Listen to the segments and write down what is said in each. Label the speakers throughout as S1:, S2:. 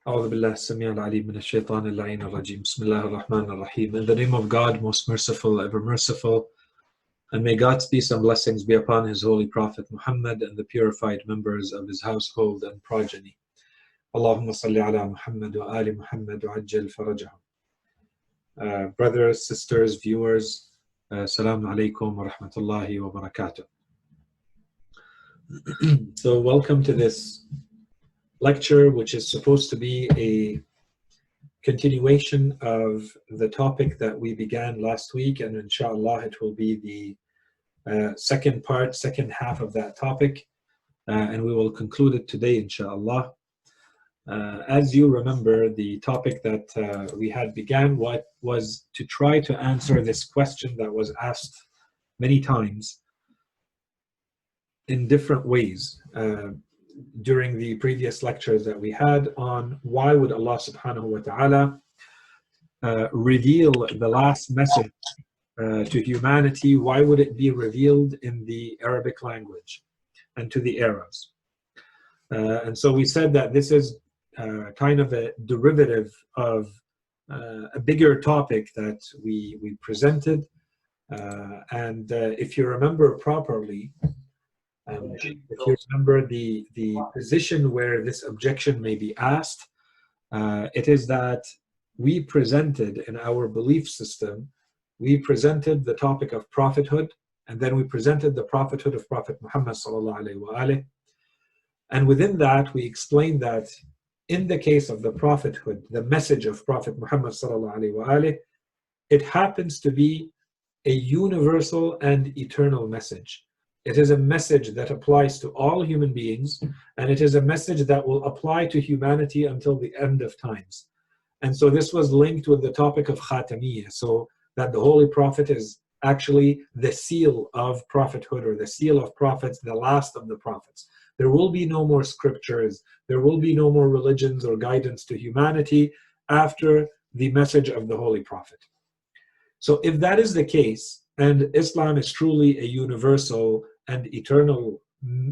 S1: أعوذ بالله السميع العليم من الشيطان اللعين الرجيم. بسم الله الرحمن الرحيم. In the name of God, most merciful, ever merciful, and may God's peace and blessings be upon His holy Prophet Muhammad and the purified members of his household and progeny. Allahumma salli ala Muhammad wa ali Muhammad wa ajjal farajahum. Brothers, sisters, viewers, Assalamu alaikum wa rahmatullahi wa barakatuh. So welcome to this lecture, which is supposed to be a continuation of the topic that we began last week, and inshallah it will be the second half of that topic, and we will conclude it today inshallah. As you remember, the topic that we had began was to try to answer this question that was asked many times in different ways during the previous lectures that we had on why would Allah subhanahu wa ta'ala reveal the last message to humanity. Why would it be revealed in the Arabic language and to the Arabs? And so we said that this is kind of a derivative of a bigger topic that we presented, and if you remember properly, if you remember the position where this objection may be asked, it is that we presented in our belief system, we presented the topic of prophethood, and then we presented the prophethood of Prophet Muhammad sallallahu alaihi wasallam. And within that, we explained that in the case of the prophethood, the message of Prophet Muhammad sallallahu alaihi wasallam, it happens to be a universal and eternal message. It is a message that applies to all human beings, and it is a message that will apply to humanity until the end of times. And so this was linked with the topic of Khatamiyya, so that the Holy Prophet is actually the seal of prophethood, or the seal of prophets, the last of the prophets. There will be no more scriptures, there will be no more religions or guidance to humanity after the message of the Holy Prophet. So if that is the case, and Islam is truly a universal and eternal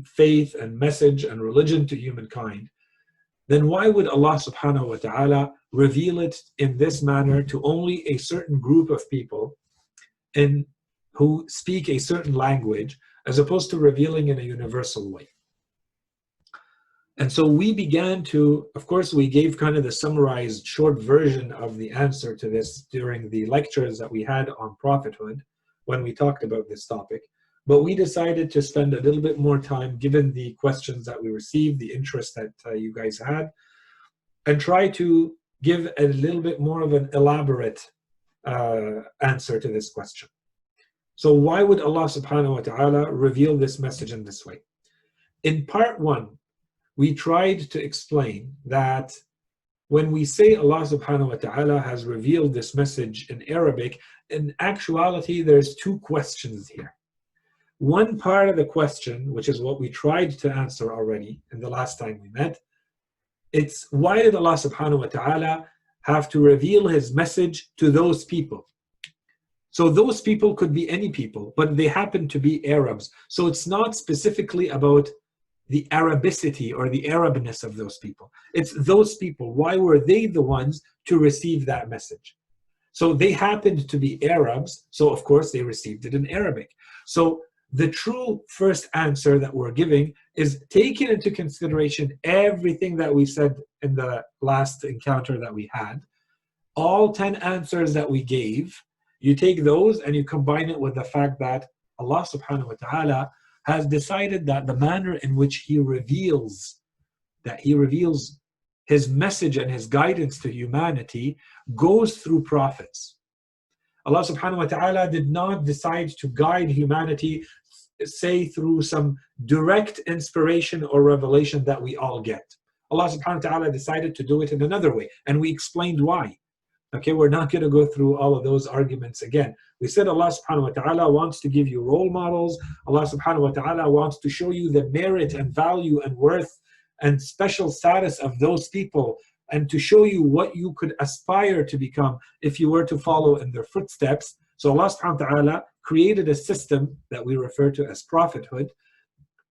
S1: faith and message and religion to humankind, then why would Allah subhanahu wa ta'ala reveal it in this manner to only a certain group of people who speak a certain language, as opposed to revealing in a universal way? And so we began to, of course, we gave kind of the summarized short version of the answer to this during the lectures that we had on prophethood when we talked about this topic. But we decided to spend a little bit more time, given the questions that we received, the interest that you guys had, and try to give a little bit more of an elaborate answer to this question. So why would Allah subhanahu wa ta'ala reveal this message in this way? In part one, we tried to explain that when we say Allah subhanahu wa ta'ala has revealed this message in Arabic, in actuality, there's two questions here. One part of the question, which is what we tried to answer already in the last time we met, it's why did Allah subhanahu wa ta'ala have to reveal His message to those people? So those people could be any people, but they happen to be Arabs. So it's not specifically about the Arabicity or the Arabness of those people. It's those people. Why were they the ones to receive that message? So they happened to be Arabs, so of course they received it in Arabic. So the true first answer that we're giving is taking into consideration everything that we said in the last encounter that we had. All 10 answers that we gave, you take those and you combine it with the fact that Allah subhanahu wa ta'ala has decided that the manner in which He reveals His message and His guidance to humanity goes through prophets. Allah subhanahu wa ta'ala did not decide to guide humanity, say, through some direct inspiration or revelation that we all get. Allah subhanahu wa ta'ala decided to do it in another way, and we explained why. Okay, we're not going to go through all of those arguments again. We said Allah subhanahu wa ta'ala wants to give you role models. Allah subhanahu wa ta'ala wants to show you the merit and value and worth and special status of those people, and to show you what you could aspire to become if you were to follow in their footsteps. So Allah subhanahu wa ta'ala created a system that we refer to as prophethood,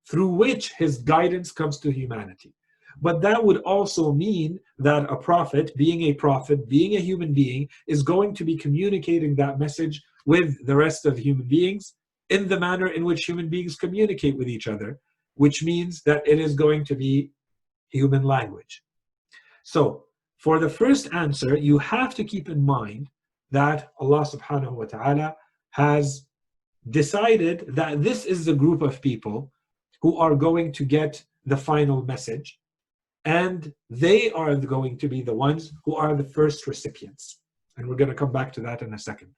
S1: through which His guidance comes to humanity. But that would also mean that a prophet, being a human being, is going to be communicating that message with the rest of human beings in the manner in which human beings communicate with each other, which means that it is going to be human language. So for the first answer, you have to keep in mind that Allah subhanahu wa ta'ala has decided that this is the group of people who are going to get the final message, and they are going to be the ones who are the first recipients. And we're going to come back to that in a second.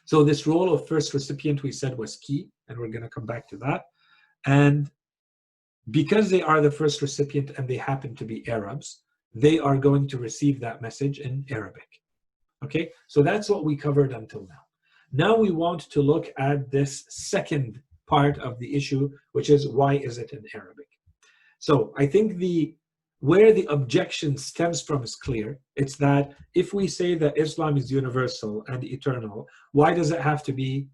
S1: So this role of first recipient, we said, was key, and we're going to come back to that. And because they are the first recipient and they happen to be Arabs, they are going to receive that message in Arabic. Okay, so that's what we covered until now. Now we want to look at this second part of the issue, which is why is it in Arabic? So I think where the objection stems from is clear. It's that if we say that Islam is universal and eternal, why does it have to be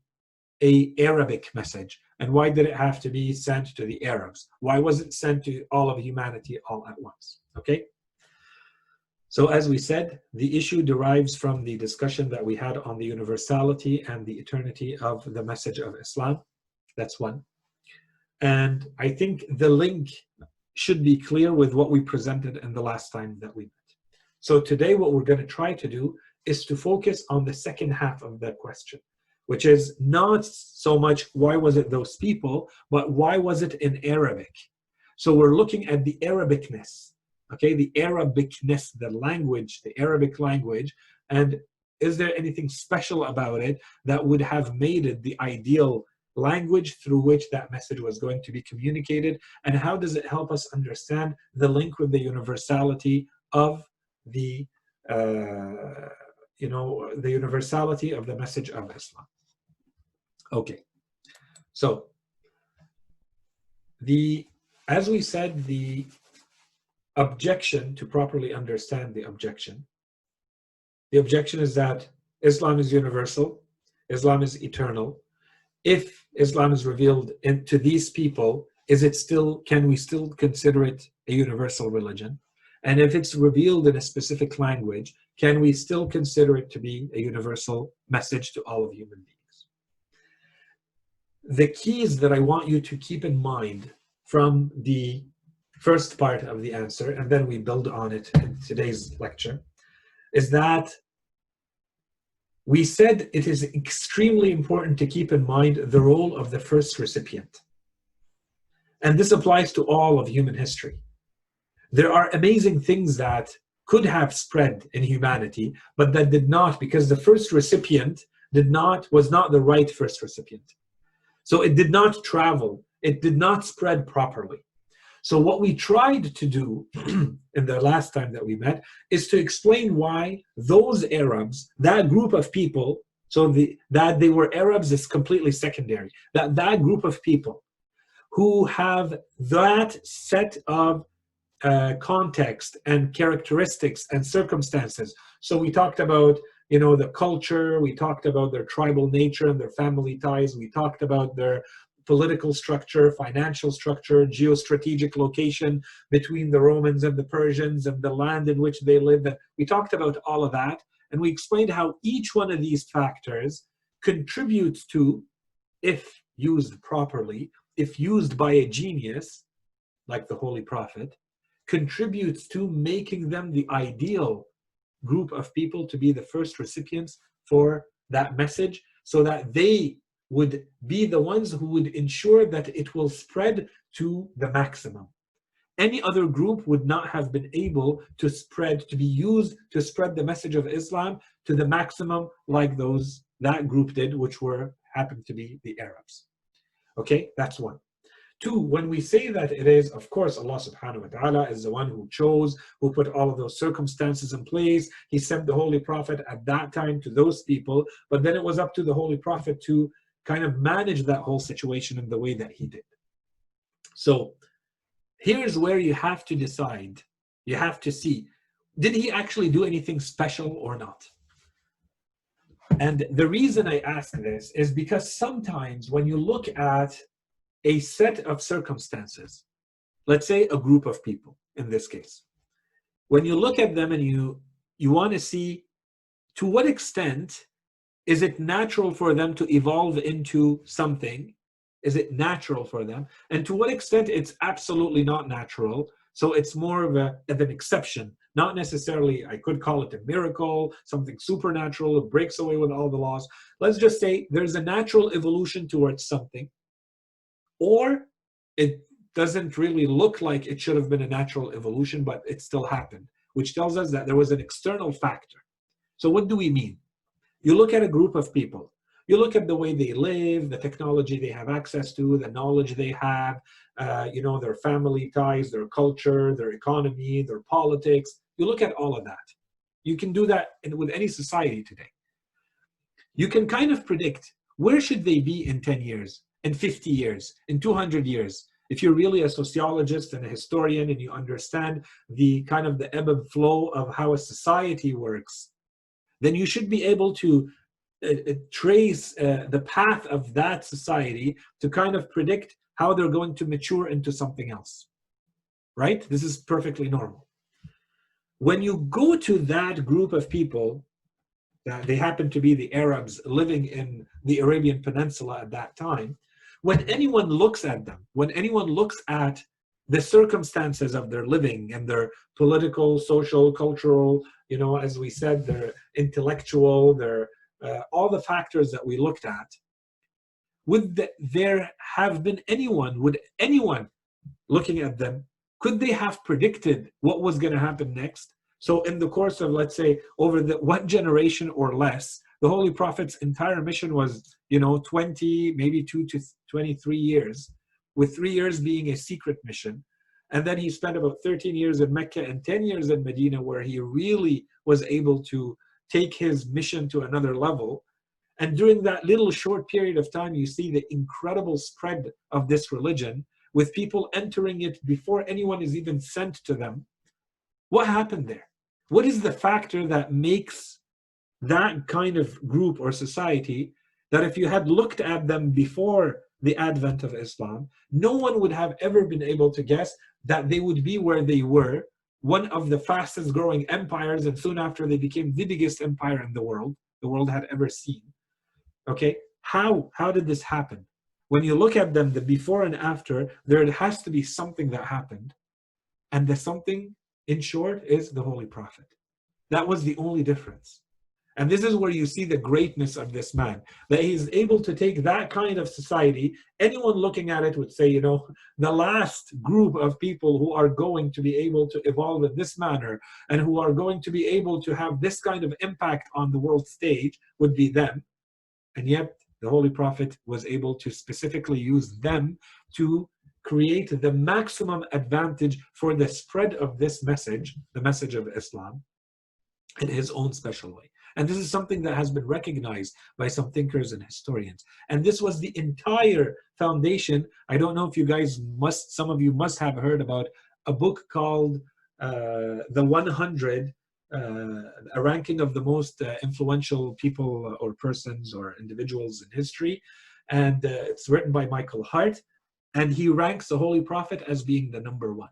S1: an Arabic message? And why did it have to be sent to the Arabs? Why was it sent to all of humanity all at once? Okay? So as we said, the issue derives from the discussion that we had on the universality and the eternity of the message of Islam. That's one. And I think the link should be clear with what we presented in the last time that we met. So today what we're going to try to do is to focus on the second half of that question, which is not so much why was it those people, but why was it in Arabic? So we're looking at the Arabicness, okay, the Arabicness, the language, the Arabic language, and is there anything special about it that would have made it the ideal language through which that message was going to be communicated, and how does it help us understand the link with the universality of the the universality of the message of Islam. Okay, so as we said, the objection, to properly understand the objection is that Islam is universal, Islam is eternal. If Islam is revealed to these people, can we still consider it a universal religion? And if it's revealed in a specific language, can we still consider it to be a universal message to all of human beings? The keys that I want you to keep in mind from the first part of the answer, and then we build on it in today's lecture, is that we said it is extremely important to keep in mind the role of the first recipient. And this applies to all of human history. There are amazing things that could have spread in humanity, but that did not, because the first recipient was not the right first recipient. So it did not travel, it did not spread properly. So what we tried to do in the last time that we met is to explain why those Arabs, that group of people, so that they were Arabs is completely secondary, that group of people who have that set of context and characteristics and circumstances. So we talked about the culture, we talked about their tribal nature and their family ties, we talked about their political structure, financial structure, geostrategic location between the Romans and the Persians and the land in which they lived. We talked about all of that, and we explained how each one of these factors contributes to, if used properly, if used by a genius, like the Holy Prophet, contributes to making them the ideal group of people to be the first recipients for that message, so that they would be the ones who would ensure that it will spread to the maximum. Any other group would not have been able to be used to spread the message of Islam to the maximum like that group did, which happened to be the Arabs. Okay, that's one. Two, when we say that it is, of course, Allah subhanahu wa ta'ala is the one who chose, who put all of those circumstances in place. He sent the Holy Prophet at that time to those people, but then it was up to the Holy Prophet to kind of manage that whole situation in the way that he did. So here's where you have to decide, you have to see, did he actually do anything special or not? And the reason I ask this is because sometimes when you look at a set of circumstances, let's say a group of people in this case. When you look at them and you want to see to what extent is it natural for them to evolve into something? Is it natural for them? And to what extent it's absolutely not natural. So it's more of an exception, not necessarily, I could call it a miracle, something supernatural, it breaks away with all the laws. Let's just say there's a natural evolution towards something, or it doesn't really look like it should have been a natural evolution, but it still happened, which tells us that there was an external factor. So what do we mean? You look at a group of people, you look at the way they live, the technology they have access to, the knowledge they have, their family ties, their culture, their economy, their politics. You look at all of that. You can do that with any society today. You can kind of predict where should they be in 10 years, in 50 years, in 200 years. If you're really a sociologist and a historian and you understand the kind of the ebb and flow of how a society works, then you should be able to trace the path of that society to kind of predict how they're going to mature into something else, right? This is perfectly normal. When you go to that group of people, they happen to be the Arabs living in the Arabian Peninsula at that time, when anyone looks at them, when anyone looks at the circumstances of their living and their political, social, cultural, as we said, their intellectual, their all the factors that we looked at, would there have been anyone looking at them, could they have predicted what was going to happen next? So in the course of, let's say, over the one generation or less, the Holy Prophet's entire mission was, 20, maybe 2 to 23 years, with 3 years being a secret mission. And then he spent about 13 years in Mecca and 10 years in Medina, where he really was able to take his mission to another level. And during that little short period of time, you see the incredible spread of this religion, with people entering it before anyone is even sent to them. What happened there? What is the factor that makes that kind of group or society that if you had looked at them before the advent of Islam, no one would have ever been able to guess that they would be where they were, one of the fastest growing empires, and soon after they became the biggest empire in the world had ever seen. Okay, how did this happen? When you look at them, the before and after, there has to be something that happened. And the something, in short, is the Holy Prophet. That was the only difference. And this is where you see the greatness of this man, that he's able to take that kind of society. Anyone looking at it would say, the last group of people who are going to be able to evolve in this manner and who are going to be able to have this kind of impact on the world stage would be them. And yet the Holy Prophet was able to specifically use them to create the maximum advantage for the spread of this message, the message of Islam, in his own special way. And this is something that has been recognized by some thinkers and historians. And this was the entire foundation. I don't know if you guys some of you must have heard about a book called The 100, a ranking of the most influential people or persons or individuals in history. And it's written by Michael Hart. And he ranks the Holy Prophet as being the number one.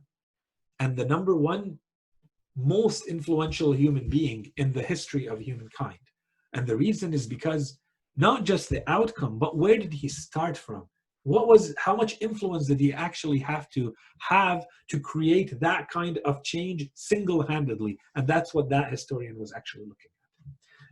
S1: And the number one most influential human being in the history of humankind. And the reason is because not just the outcome, but where did he start from? How much influence did he actually have to create that kind of change single-handedly? And that's what that historian was actually looking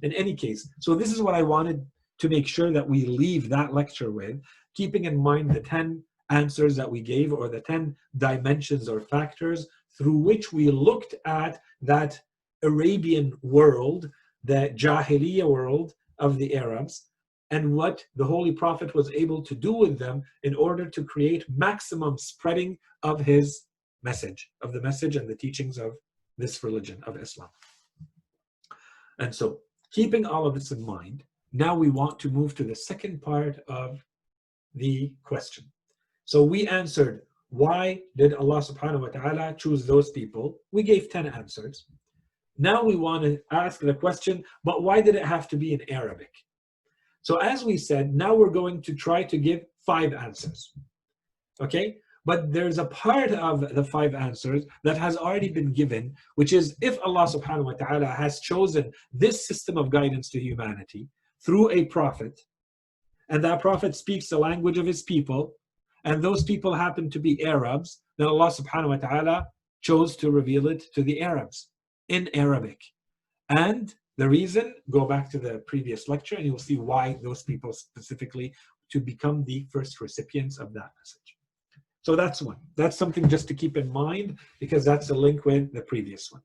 S1: at. In any case, so this is what I wanted to make sure that we leave that lecture with, keeping in mind the 10 answers that we gave, or the 10 dimensions or factors through which we looked at that Arabian world, the Jahiliyyah world of the Arabs, and what the Holy Prophet was able to do with them in order to create maximum spreading of his message, of the message and the teachings of this religion of Islam. And so, keeping all of this in mind, now we want to move to the second part of the question. So we answered, why did Allah subhanahu wa ta'ala choose those people? We gave 10 answers. Now we want to ask the question, but why did it have to be in Arabic? So as we said, now we're going to try to give 5 answers. Okay? But there's a part of the 5 answers that has already been given, which is if Allah subhanahu wa ta'ala has chosen this system of guidance to humanity through a prophet, and that prophet speaks the language of his people, and those people happen to be Arabs, then Allah subhanahu wa ta'ala chose to reveal it to the Arabs in Arabic. And the reason, go back to the previous lecture and you'll see why those people specifically to become the first recipients of that message. So that's one. That's something just to keep in mind, because that's a link with the previous one.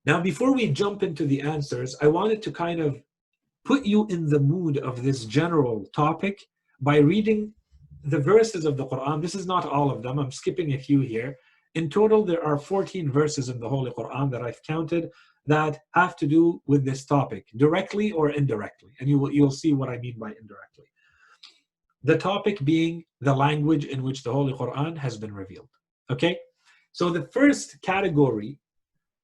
S1: Now, before we jump into the answers, I wanted to kind of put you in the mood of this general topic by reading the verses of the Quran. This is not all of them. I'm skipping a few here. In total, there are 14 verses in the Holy Quran that I've counted that have to do with this topic, directly or indirectly. And you'll see what I mean by indirectly. The topic being the language in which the Holy Quran has been revealed. Okay? So the first category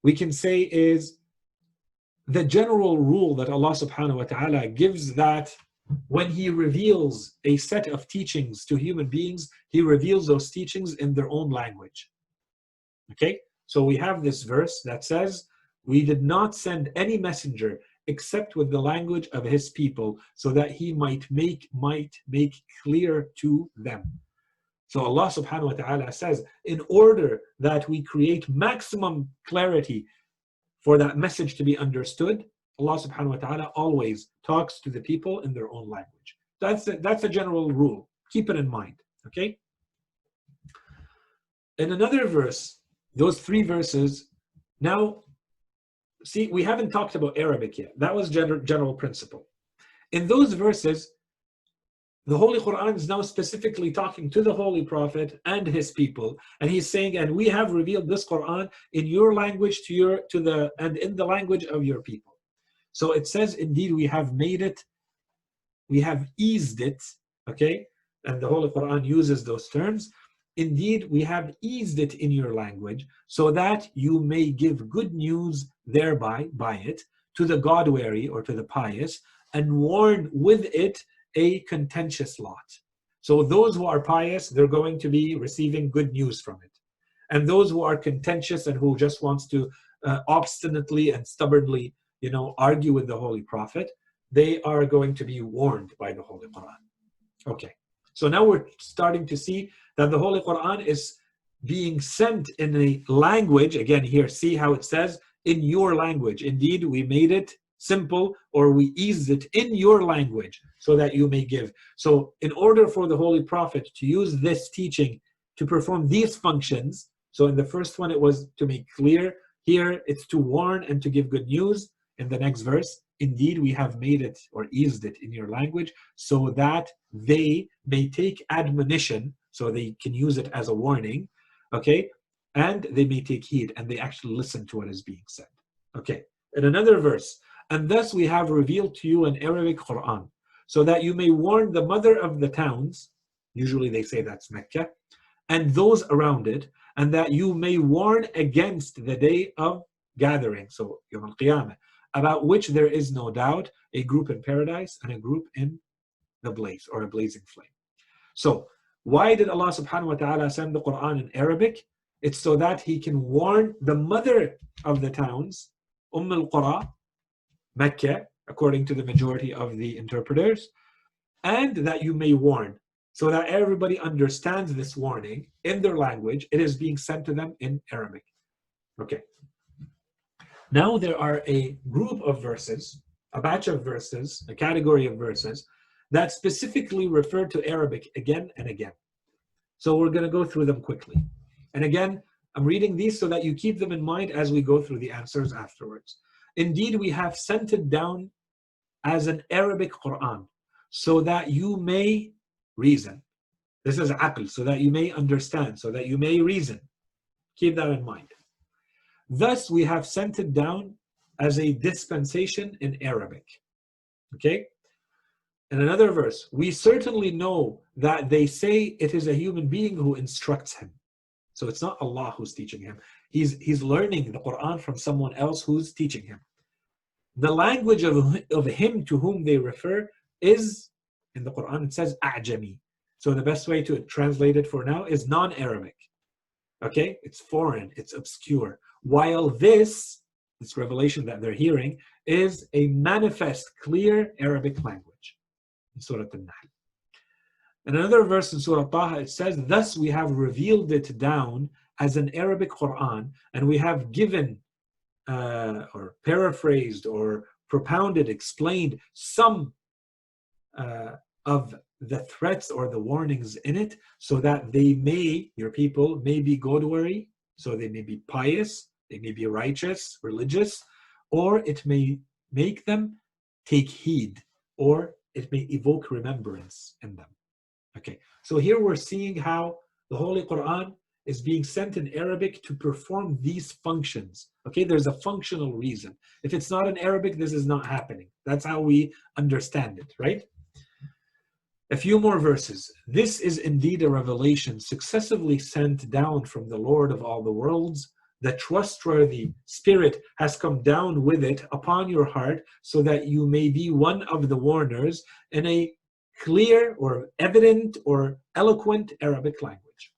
S1: we can say is the general rule that Allah subhanahu wa ta'ala gives, that when He reveals a set of teachings to human beings, He reveals those teachings in their own language. Okay? So we have this verse that says, "We did not send any messenger except with the language of his people, so that he might make clear to them." So Allah subhanahu wa ta'ala says, in order that we create maximum clarity for that message to be understood, Allah subhanahu wa ta'ala always talks to the people in their own language. That's a general rule. Keep it in mind. Okay? In another verse, those 3 verses, now, see, we haven't talked about Arabic yet. That was general principle. In those verses, the Holy Quran is now specifically talking to the Holy Prophet and his people, and he's saying, and we have revealed this Quran in your language and in the language of your people. So it says, indeed, we have made it, we have eased it, okay? And the Holy Quran uses those terms. Indeed, we have eased it in your language, so that you may give good news thereby, by it, to the God-wary or to the pious, and warn with it a contentious lot. So those who are pious, they're going to be receiving good news from it. And those who are contentious and who just wants to obstinately and stubbornly, argue with the Holy Prophet, they are going to be warned by the Holy Quran. Okay. So now we're starting to see that the Holy Quran is being sent in a language. Again, here, see how it says, in your language. Indeed, we made it simple, or we eased it in your language, so that you may give. So in order for the Holy Prophet to use this teaching to perform these functions, so in the first one it was to make clear, here it's to warn and to give good news. In the next verse, indeed we have made it or eased it in your language, so that they may take admonition, so they can use it as a warning, okay, and they may take heed, and they actually listen to what is being said. Okay, in another verse, and thus we have revealed to you an Arabic Quran, so that you may warn the mother of the towns, usually they say that's Mecca, and those around it, and that you may warn against the day of gathering, so Yawm al-Qiyamah, about which there is no doubt, a group in paradise and a group in the blaze, or a blazing flame. So why did Allah subhanahu wa ta'ala send the Quran in Arabic? It's so that He can warn the mother of the towns, al-Qura, Mecca, according to the majority of the interpreters, and that you may warn, so that everybody understands this warning in their language. It is being sent to them in Arabic. Okay. Now there are a group of verses, a batch of verses, a category of verses that specifically refer to Arabic again and again. So we're going to go through them quickly. And again, I'm reading these so that you keep them in mind as we go through the answers afterwards. Indeed, we have sent it down as an Arabic Quran, so that you may reason. This is aql, so that you may understand, so that you may reason. Keep that in mind. Thus, we have sent it down as a dispensation in Arabic. Okay? In another verse, we certainly know that they say it is a human being who instructs him. So it's not Allah who's teaching him. He's learning the Quran from someone else who's teaching him. The language of him to whom they refer is, in the Quran it says A'jami. So the best way to translate it for now is non-Arabic. Okay, it's foreign, it's obscure. While this revelation that they're hearing is a manifest, clear Arabic language in Surah Al-Nahl. In another verse in Surah Taha, it says, thus we have revealed it down as an Arabic Quran, and we have given or paraphrased or propounded, explained some of the threats or the warnings in it, so that they may, your people, may be godwary, so they may be pious, they may be righteous, religious, or it may make them take heed, or it may evoke remembrance in them. Okay, so here we're seeing how the Holy Quran is being sent in Arabic to perform these functions. Okay, there's a functional reason. If it's not in Arabic, this is not happening. That's how we understand it, right? A few more verses. This is indeed a revelation successively sent down from the Lord of all the worlds. The trustworthy Spirit has come down with it upon your heart, so that you may be one of the warners in a clear or evident or eloquent Arabic language.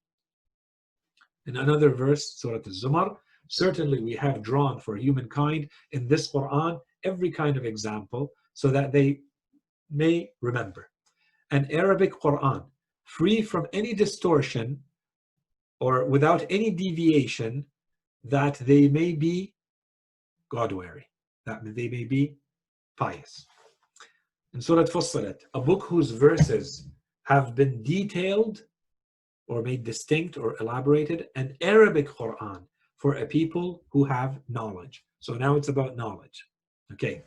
S1: In another verse, Surah Al-Zumar, certainly we have drawn for humankind in this Quran every kind of example, so that they may remember. An Arabic Quran, free from any distortion or without any deviation, that they may be godwary, that they may be pious. In Surah Fussilat, a book whose verses have been detailed or made distinct or elaborated, an Arabic Quran for a people who have knowledge. So now it's about knowledge. Okay.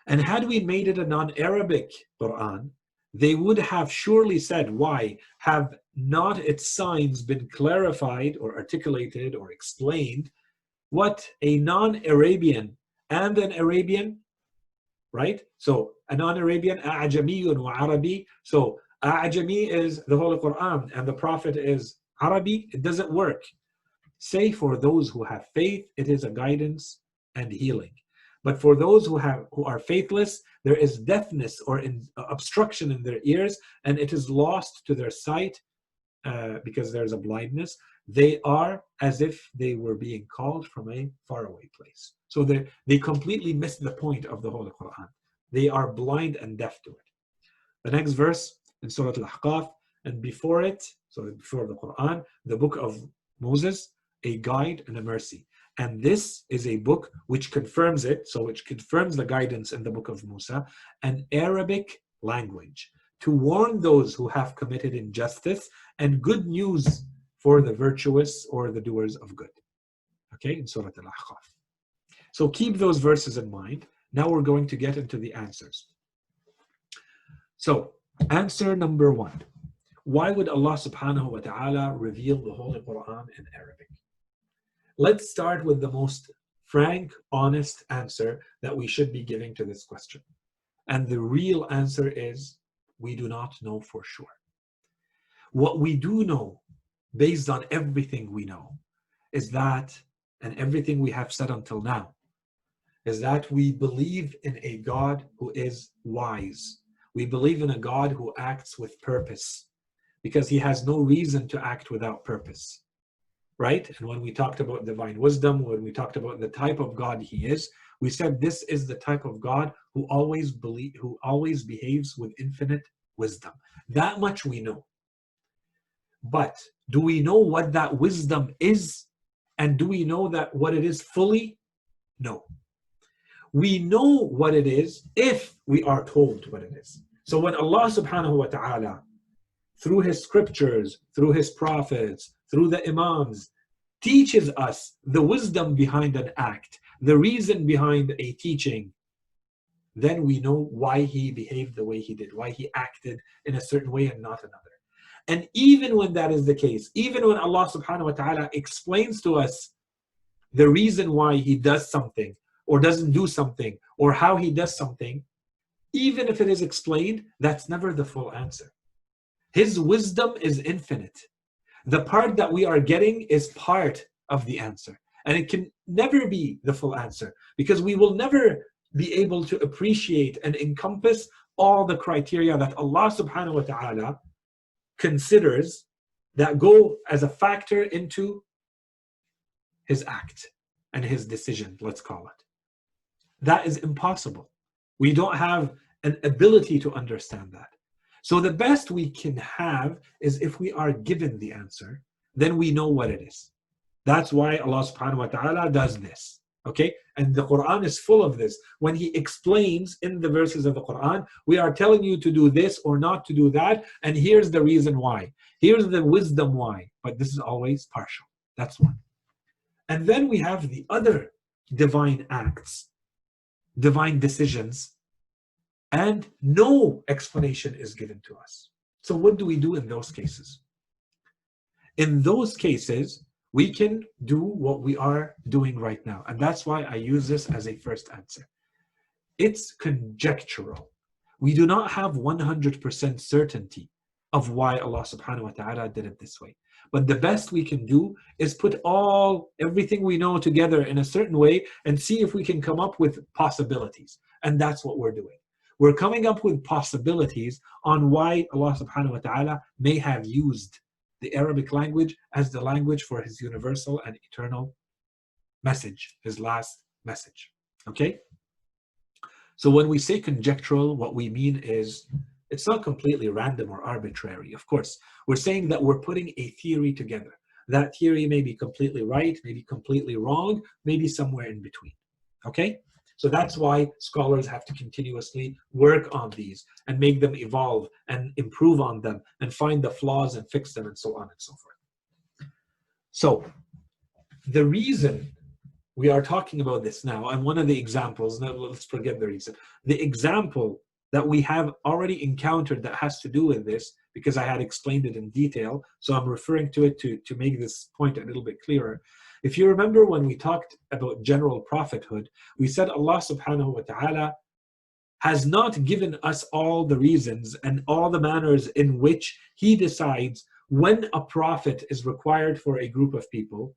S1: And had we made it a non-Arabic Quran, they would have surely said, why have not its signs been clarified or articulated or explained? What a non-Arabian and an Arabian, right? So a non-Arabian, A'jamiyun wa Arabi. So A'jami is the Holy Quran and the Prophet is Arabi. It doesn't work. Say for those who have faith, it is a guidance and healing. But for those who are faithless, there is deafness or obstruction in their ears, and it is lost to their sight because there's a blindness. They are as if they were being called from a faraway place. So they completely miss the point of the Holy Quran. They are blind and deaf to it. The next verse in Surah Al-Ahqaf, and before it, so before the Quran, the book of Moses, a guide and a mercy. And this is a book which confirms it, so which confirms the guidance in the book of Musa, an Arabic language, to warn those who have committed injustice, and good news for the virtuous or the doers of good. Okay, in Surah Al-Ahqaf. So keep those verses in mind. Now we're going to get into the answers. So, answer number one. Why would Allah subhanahu wa ta'ala reveal the Holy Quran in Arabic? Let's start with the most frank, honest answer that we should be giving to this question. And the real answer is, we do not know for sure. What we do know, based on everything we know, is that, and everything we have said until now, is that we believe in a God who is wise. We believe in a God who acts with purpose, because he has no reason to act without purpose. Right? And when we talked about divine wisdom, when we talked about the type of God he is, we said this is the type of God who always behaves with infinite wisdom. That much we know. But do we know what that wisdom is? And do we know that what it is fully? No. We know what it is if we are told what it is. So when Allah subhanahu wa ta'ala, through his scriptures, through his prophets, through the imams, teaches us the wisdom behind an act, the reason behind a teaching, then we know why he behaved the way he did, why he acted in a certain way and not another. And even when that is the case, even when Allah subhanahu wa ta'ala explains to us the reason why he does something or doesn't do something or how he does something, even if it is explained, that's never the full answer. His wisdom is infinite. The part that we are getting is part of the answer. And it can never be the full answer, because we will never be able to appreciate and encompass all the criteria that Allah subhanahu wa ta'ala considers that go as a factor into his act and his decision, let's call it. That is impossible. We don't have an ability to understand that. So the best we can have is if we are given the answer, then we know what it is. That's why Allah subhanahu wa ta'ala does this. Okay? And the Quran is full of this. When He explains in the verses of the Quran, we are telling you to do this or not to do that, and here's the reason why. Here's the wisdom why. But this is always partial. That's one. And then we have the other divine acts, divine decisions, and no explanation is given to us. So what do we do in those cases? In those cases, we can do what we are doing right now. And that's why I use this as a first answer. It's conjectural. We do not have 100% certainty of why Allah subhanahu wa ta'ala did it this way. But the best we can do is put everything we know together in a certain way and see if we can come up with possibilities. And that's what we're doing. We're coming up with possibilities on why Allah subhanahu wa ta'ala may have used the Arabic language as the language for His universal and eternal message, His last message. Okay? So when we say conjectural, what we mean is it's not completely random or arbitrary. Of course, we're saying that we're putting a theory together. That theory may be completely right, maybe completely wrong, maybe somewhere in between. Okay? So that's why scholars have to continuously work on these and make them evolve and improve on them and find the flaws and fix them and so on and so forth. So the reason we are talking about this now, and one of the examples, now let's forget the reason, the example that we have already encountered that has to do with this, because I had explained it in detail, so I'm referring to it to make this point a little bit clearer. If you remember when we talked about general prophethood, we said Allah subhanahu wa ta'ala has not given us all the reasons and all the manners in which He decides when a prophet is required for a group of people,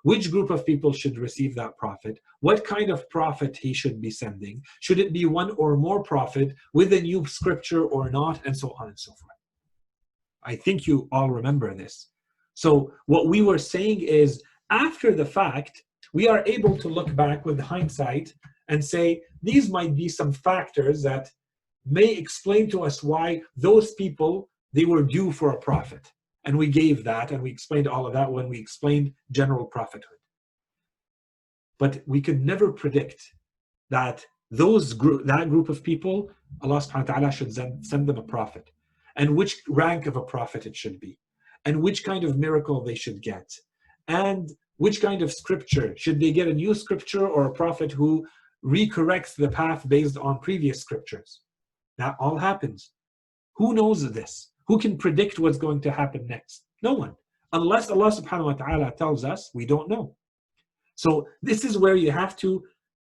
S1: which group of people should receive that prophet, what kind of prophet He should be sending, should it be one or more prophet with a new scripture or not, and so on and so forth. I think you all remember this. So what we were saying is, after the fact, we are able to look back with hindsight and say, these might be some factors that may explain to us why those people, they were due for a prophet. And we gave that, and we explained all of that when we explained general prophethood. But we could never predict that that group of people, Allah subhanahu wa ta'ala should send them a prophet, and which rank of a prophet it should be, and which kind of miracle they should get, and which kind of scripture. Should they get a new scripture or a prophet who recorrects the path based on previous scriptures? That all happens. Who knows this? Who can predict what's going to happen next? No one. Unless Allah subhanahu wa ta'ala tells us, we don't know. So this is where you have to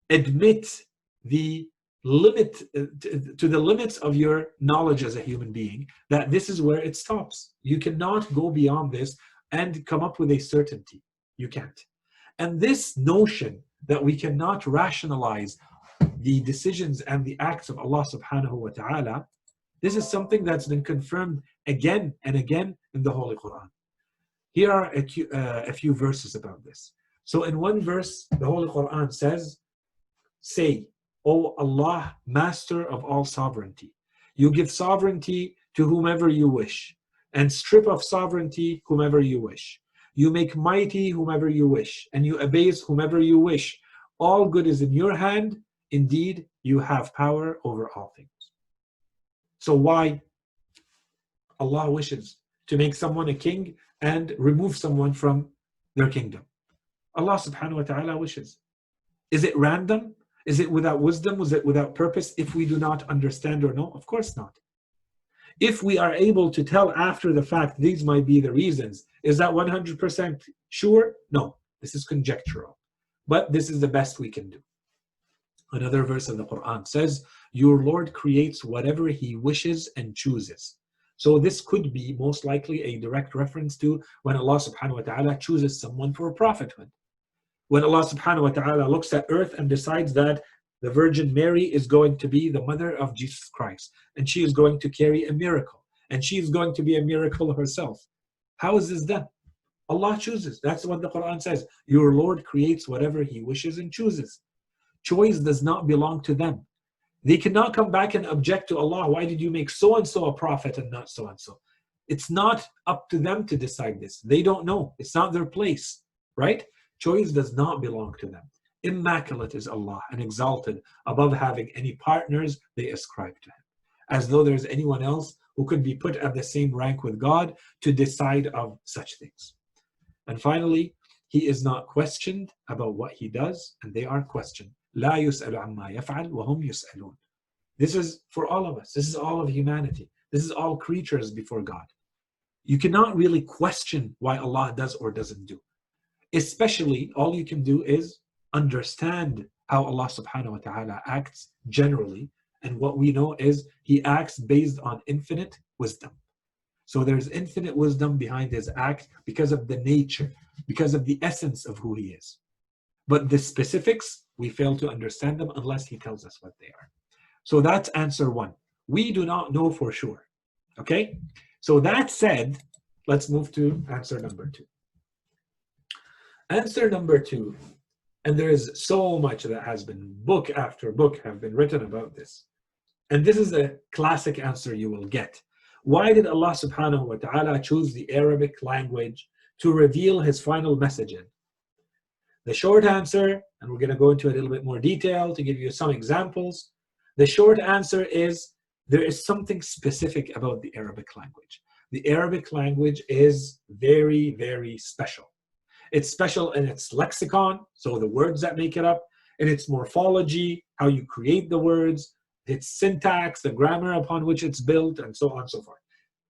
S1: admit the limit, to the limits of your knowledge as a human being, that this is where it stops. You cannot go beyond this and come up with a certainty. You can't. And this notion that we cannot rationalize the decisions and the acts of Allah subhanahu wa ta'ala, this is something that's been confirmed again and again in the Holy Quran. Here are a few verses about this. So in one verse, the Holy Quran says, say, O Allah, master of all sovereignty, you give sovereignty to whomever you wish, and strip of sovereignty whomever you wish. You make mighty whomever you wish, and you abase whomever you wish. All good is in your hand. Indeed, you have power over all things. So why Allah wishes to make someone a king and remove someone from their kingdom? Allah subhanahu wa ta'ala wishes. Is it random? Is it without wisdom? Was it without purpose if we do not understand or know? Of course not. If we are able to tell after the fact these might be the reasons, is that 100% sure? No, this is conjectural. But this is the best we can do. Another verse of the Quran says, your Lord creates whatever He wishes and chooses. So this could be most likely a direct reference to when Allah subhanahu wa ta'ala chooses someone for prophethood. When Allah subhanahu wa ta'ala looks at earth and decides that the Virgin Mary is going to be the mother of Jesus Christ, and she is going to carry a miracle. and she's going to be a miracle herself. How is this done? Allah chooses. That's what the Quran says. Your Lord creates whatever He wishes and chooses. Choice does not belong to them. They cannot come back and object to Allah. Why did you make so-and-so a prophet and not so-and-so? It's not up to them to decide this. They don't know. It's not their place, right? Choice does not belong to them. Immaculate is Allah and exalted above having any partners they ascribe to Him, as though there's anyone else who could be put at the same rank with God to decide of such things. And finally, He is not questioned about what He does, and they are questioned. لا يسأل عما يفعل وهم يسألون. This is for all of us. This is all of humanity. This is all creatures before God. You cannot really question why Allah does or doesn't do. Especially, all you can do is understand how Allah subhanahu wa ta'ala acts generally. And what we know is He acts based on infinite wisdom. So there's infinite wisdom behind His act because of the nature, because of the essence of who He is. But the specifics, we fail to understand them unless He tells us what they are. So that's answer one. We do not know for sure. Okay? So that said, let's move to answer number two. Answer number two, and there is so much that has been, book after book have been written about this. And this is a classic answer you will get. Why did Allah subhanahu wa ta'ala choose the Arabic language to reveal His final message in? The short answer, and we're going to go into a little bit more detail to give you some examples. The short answer is there is something specific about the Arabic language. The Arabic language is very, very special. It's special in its lexicon, so the words that make it up, in its morphology, how you create the words, its syntax, the grammar upon which it's built, and so on and so forth.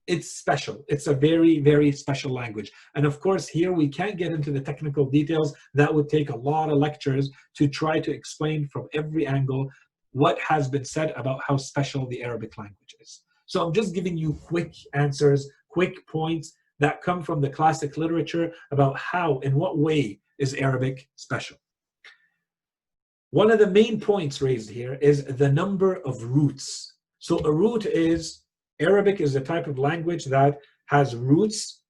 S1: It's special. It's a very, very special language. And of course, here we can't get into the technical details. That would take a lot of lectures to try to explain from every angle what has been said about how special the Arabic language is. So I'm just giving you quick answers, quick points that come from the classic literature about how, in what way is Arabic special. One of the main points raised here is the number of roots. So a root is, Arabic is a type of language that has roots.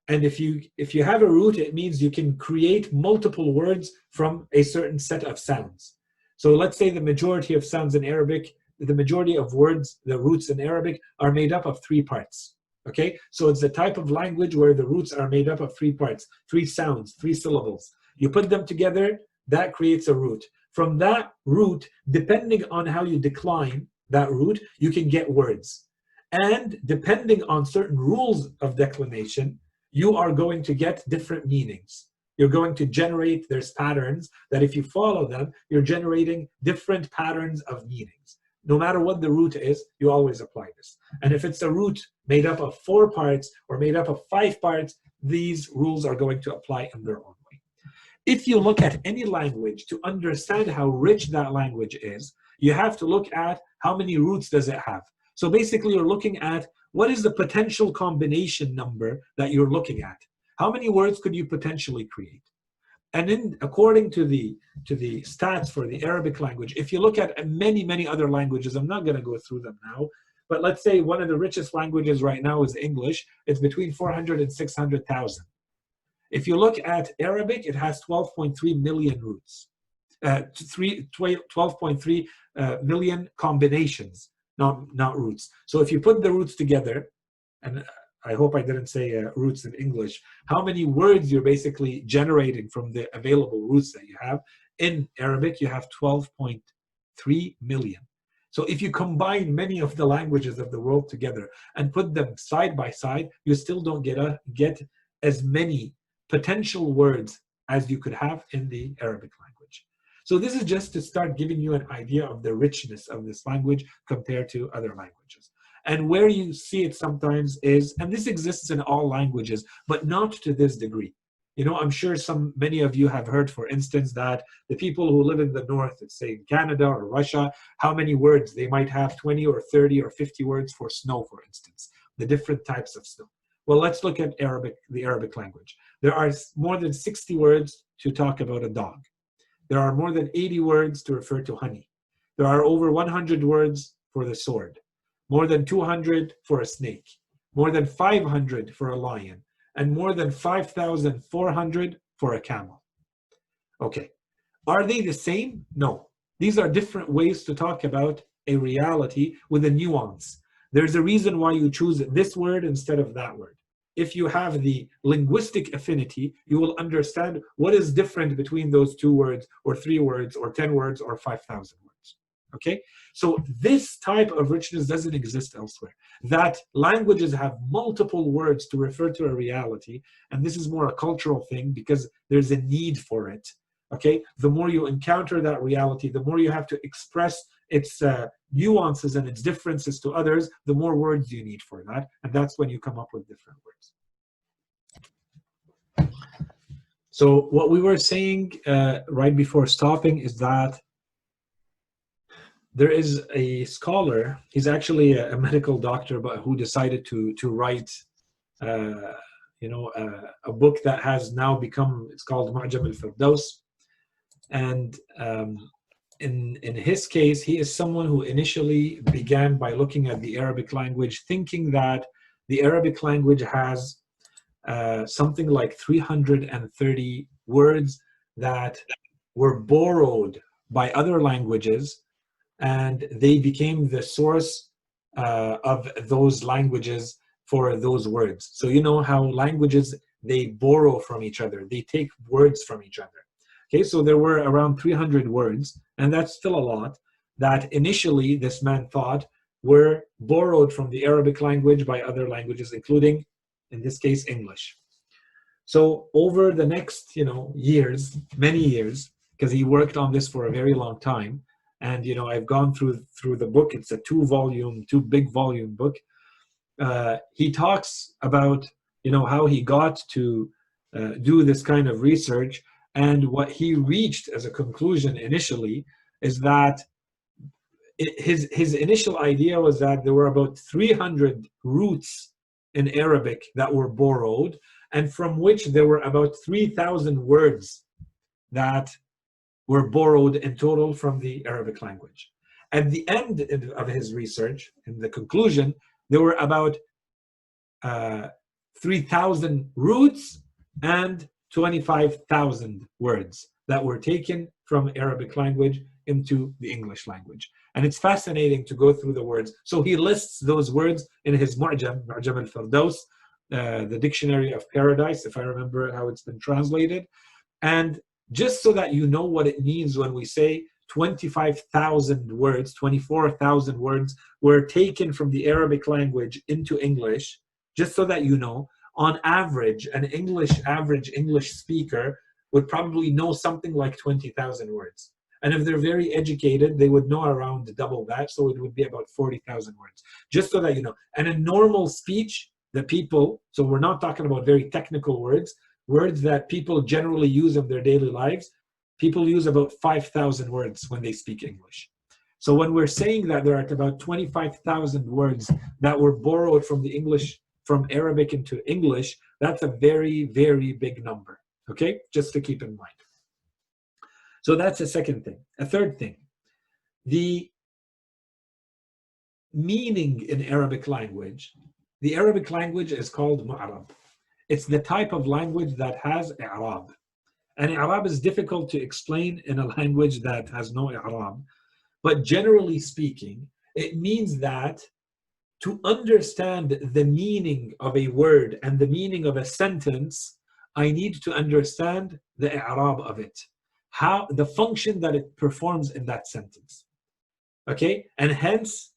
S1: And if you have a root, it means you can create multiple words from a certain set of sounds. So let's say the majority of sounds in Arabic, the majority of words, the roots in Arabic are made up of 3 parts. Okay, so it's a type of language where the roots are made up of 3 parts, 3 sounds, 3 syllables. You put them together, that creates a root. From that root, depending on how you decline that root, you can get words. And depending on certain rules of declination, you are going to get different meanings. You're going to generate, there's patterns that if you follow them, you're generating different patterns of meanings. No matter what the root is, you always apply this. And if it's a root made up of 4 parts or made up of 5 parts, these rules are going to apply in their own way. If you look at any language to understand how rich that language is, you have to look at how many roots does it have. So basically you're looking at what is the potential combination number that you're looking at. How many words could you potentially create? And according to the stats for the Arabic language, if you look at many, many other languages, I'm not going to go through them now, but let's say one of the richest languages right now is English. It's between 400 and 600,000. If you look at Arabic, it has 12.3 million roots, 12.3 million combinations, not roots. So if you put the roots together, and I hope I didn't say roots in English, how many words you're basically generating from the available roots that you have. In Arabic, you have 12.3 million. So if you combine many of the languages of the world together and put them side by side, you still don't get as many potential words as you could have in the Arabic language. So this is just to start giving you an idea of the richness of this language compared to other languages. And where you see it sometimes is, and this exists in all languages, but not to this degree. You know, I'm sure many of you have heard, for instance, that the people who live in the north, let's say in Canada or Russia, how many words they might have, 20 or 30 or 50 words for snow, for instance, the different types of snow. Well, let's look at the Arabic language. There are more than 60 words to talk about a dog. There are more than 80 words to refer to honey. There are over 100 words for the sword. More than 200 for a snake. more than 500 for a lion, and more than 5,400 for a camel. Okay, are they the same? No. These are different ways to talk about a reality with a nuance. There's a reason why you choose this word instead of that word. If you have the linguistic affinity, you will understand what is different between those 2 words, or 3 words, or 10 words, or 5,000 words. Okay? So this type of richness doesn't exist elsewhere. That languages have multiple words to refer to a reality, and this is more a cultural thing because there's a need for it. Okay? The more you encounter that reality, the more you have to express its nuances and its differences to others, the more words you need for that, and that's when you come up with different words. So what we were saying right before stopping is that there is a scholar, he's actually a medical doctor, but who decided to write a book that has now become, it's called Mu'jam al-Firdaus. And in his case, he is someone who initially began by looking at the Arabic language, thinking that the Arabic language has something like 330 words that were borrowed by other languages, and they became the source of those languages for those words. So you know how languages, they borrow from each other, they take words from each other. Okay, so there were around 300 words, and that's still a lot, that initially this man thought were borrowed from the Arabic language by other languages, including, in this case, English. So over the next, years, many years, because he worked on this for a very long time, and I've gone through the book. It's a two big volume book. He talks about how he got to do this kind of research. And what he reached as a conclusion initially is that his initial idea was that there were about 300 roots in Arabic that were borrowed, and from which there were about 3,000 words that were borrowed in total from the Arabic language. At the end of his research, in the conclusion, there were about 3,000 roots and 25,000 words that were taken from Arabic language into the English language. And it's fascinating to go through the words. So he lists those words in his Mu'jam al-Firdaus, the Dictionary of Paradise, if I remember how it's been translated. And just so that you know what it means when we say 25,000 words, 24,000 words were taken from the Arabic language into English, just so that you know, on average, an average English speaker would probably know something like 20,000 words. And if they're very educated, they would know around double that, so it would be about 40,000 words, just so that you know. And in normal speech, the people, so we're not talking about very technical words that people generally use in their daily lives, people use about 5,000 words when they speak English. So when we're saying that there are about 25,000 words that were borrowed from the English, from Arabic into English, that's a very, very big number, okay? Just to keep in mind. So that's a second thing. A third thing, the meaning in Arabic language, the Arabic language is called Mu'arab. It's the type of language that has i'rab. And i'rab is difficult to explain in a language that has no i'rab. But generally speaking, it means that to understand the meaning of a word and the meaning of a sentence, I need to understand the i'rab of it, how the function that it performs in that sentence. Okay? And hence,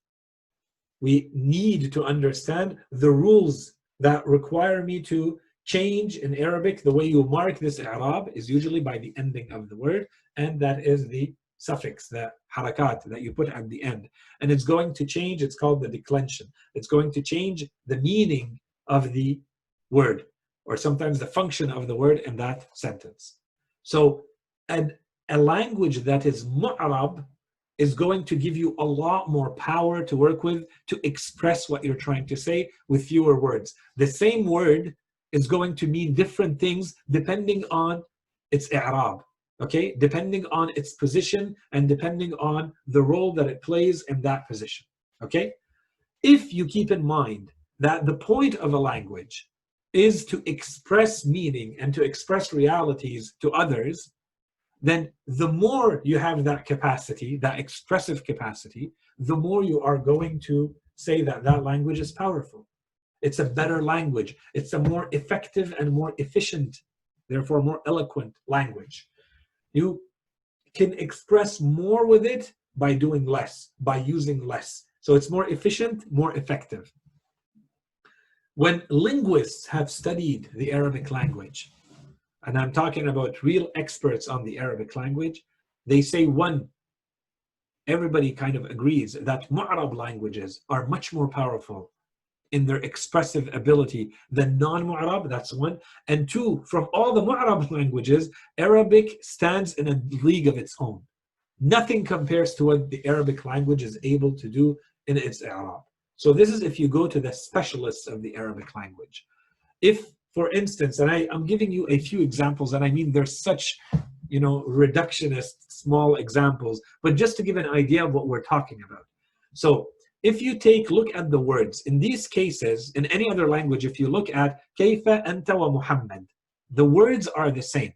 S1: we need to understand the rules that require me to change in Arabic. The way you mark this i'rab is usually by the ending of the word, and that is the suffix, the harakat that you put at the end. And it's going to change, it's called the declension. It's going to change the meaning of the word, or sometimes the function of the word in that sentence. So a language that is mu'arab is going to give you a lot more power to work with to express what you're trying to say with fewer words. The same word is going to mean different things depending on its i'rab, okay? Depending on its position and depending on the role that it plays in that position, okay? If you keep in mind that the point of a language is to express meaning and to express realities to others, then the more you have that capacity, that expressive capacity, the more you are going to say that that language is powerful. It's a better language. It's a more effective and more efficient, therefore more eloquent language. You can express more with it by doing less, by using less. So it's more efficient, more effective. When linguists have studied the Arabic language, and I'm talking about real experts on the Arabic language, they say, one, everybody kind of agrees that Mu'arab languages are much more powerful in their expressive ability than non-Mu'arab, that's one. And two, from all the Mu'arab languages, Arabic stands in a league of its own. Nothing compares to what the Arabic language is able to do in its Arab. So this is if you go to the specialists of the Arabic language. If, for instance, and I'm giving you a few examples, and I mean there's such, reductionist small examples, but just to give an idea of what we're talking about. So if you look at the words, in these cases, in any other language, if you look at Kayfa anta wa Muhammad, the words are the same,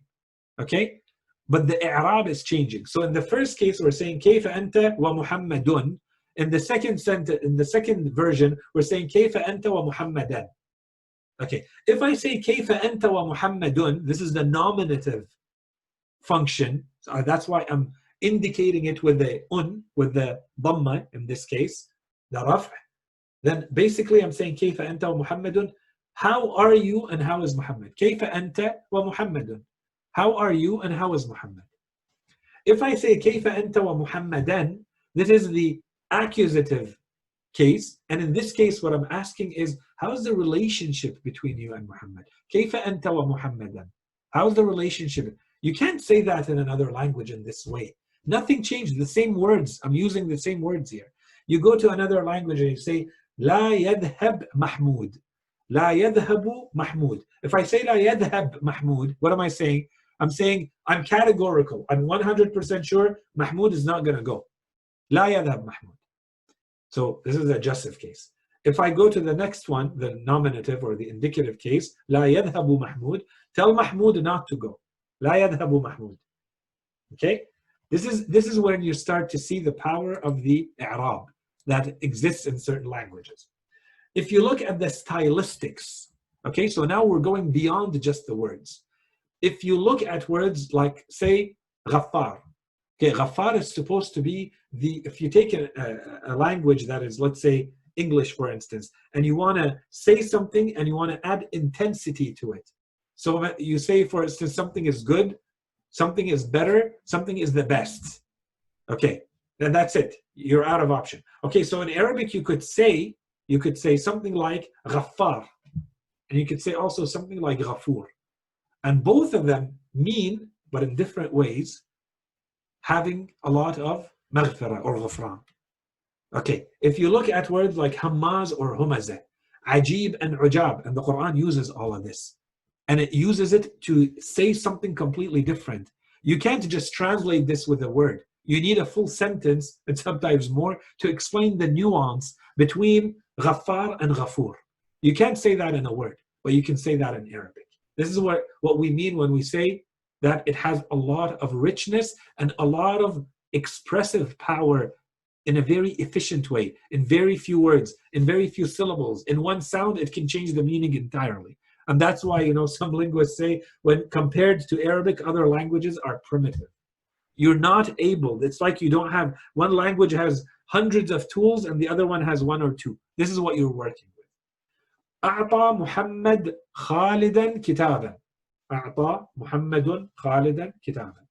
S1: okay? But the i'rab is changing. So in the first case, we're saying Kayfa anta wa Muhammadun. In the second sentence, in the second version, we're saying Kayfa anta wa Muhammadan. Okay, if I say Kayfa anta wa Muhammadun, this is the nominative function. So that's why I'm indicating it with the with the dhamma in this case, the raf'. Then basically I'm saying Kayfa anta wa Muhammadun. How are you and how is Muhammad? Kayfa anta wa Muhammadun. How are you and how is Muhammad? If I say Kayfa anta wa Muhammadan, this is the accusative case, and in this case what I'm asking is, how is the relationship between you and Muhammad? Kayfa anta wa Muhammadan. How's the relationship? You can't say that in another language in this way. Nothing changed, the same words. I'm using the same words here. You go to another language and you say La yadhhab Mahmud. La yadhhabu Mahmud. If I say La yadhhab Mahmud, what am I saying? I'm saying I'm categorical. I'm 100% sure Mahmud is not going to go. La yadhhab Mahmud. So this is the adjussive case. If I go to the next one, the nominative or the indicative case, La yadhhabu Mahmud, tell Mahmud not to go. La yadhhabu Mahmud. Okay? This is when you start to see the power of the i'rab that exists in certain languages. If you look at the stylistics, okay, so now we're going beyond just the words. If you look at words like, say, Jafar. Okay, Jafar is supposed to be if you take a language that is, let's say, English, for instance, and you want to say something and you want to add intensity to it. So you say, for instance, something is good, something is better, something is the best. Okay, then that's it. You're out of option. Okay, so in Arabic, you could say something like Ghaffar, and you could say also something like Ghafoor. And both of them mean, but in different ways, having a lot of maghfirah or ghufran. Okay, if you look at words like hammaz or humazah, ajib and ujab, and the Quran uses all of this, and it uses it to say something completely different. You can't just translate this with a word. You need a full sentence and sometimes more to explain the nuance between Ghaffar and Ghafoor. You can't say that in a word, but you can say that in Arabic. This is what we mean when we say that it has a lot of richness and a lot of expressive power in a very efficient way, in very few words, in very few syllables. In one sound, it can change the meaning entirely. And that's why, some linguists say when compared to Arabic, other languages are primitive. You're not able, it's like you don't have, one language has hundreds of tools and the other one has one or two. This is what you're working with. أعطى محمد خالدا كتابا. أعطى محمد خالدا كتابا.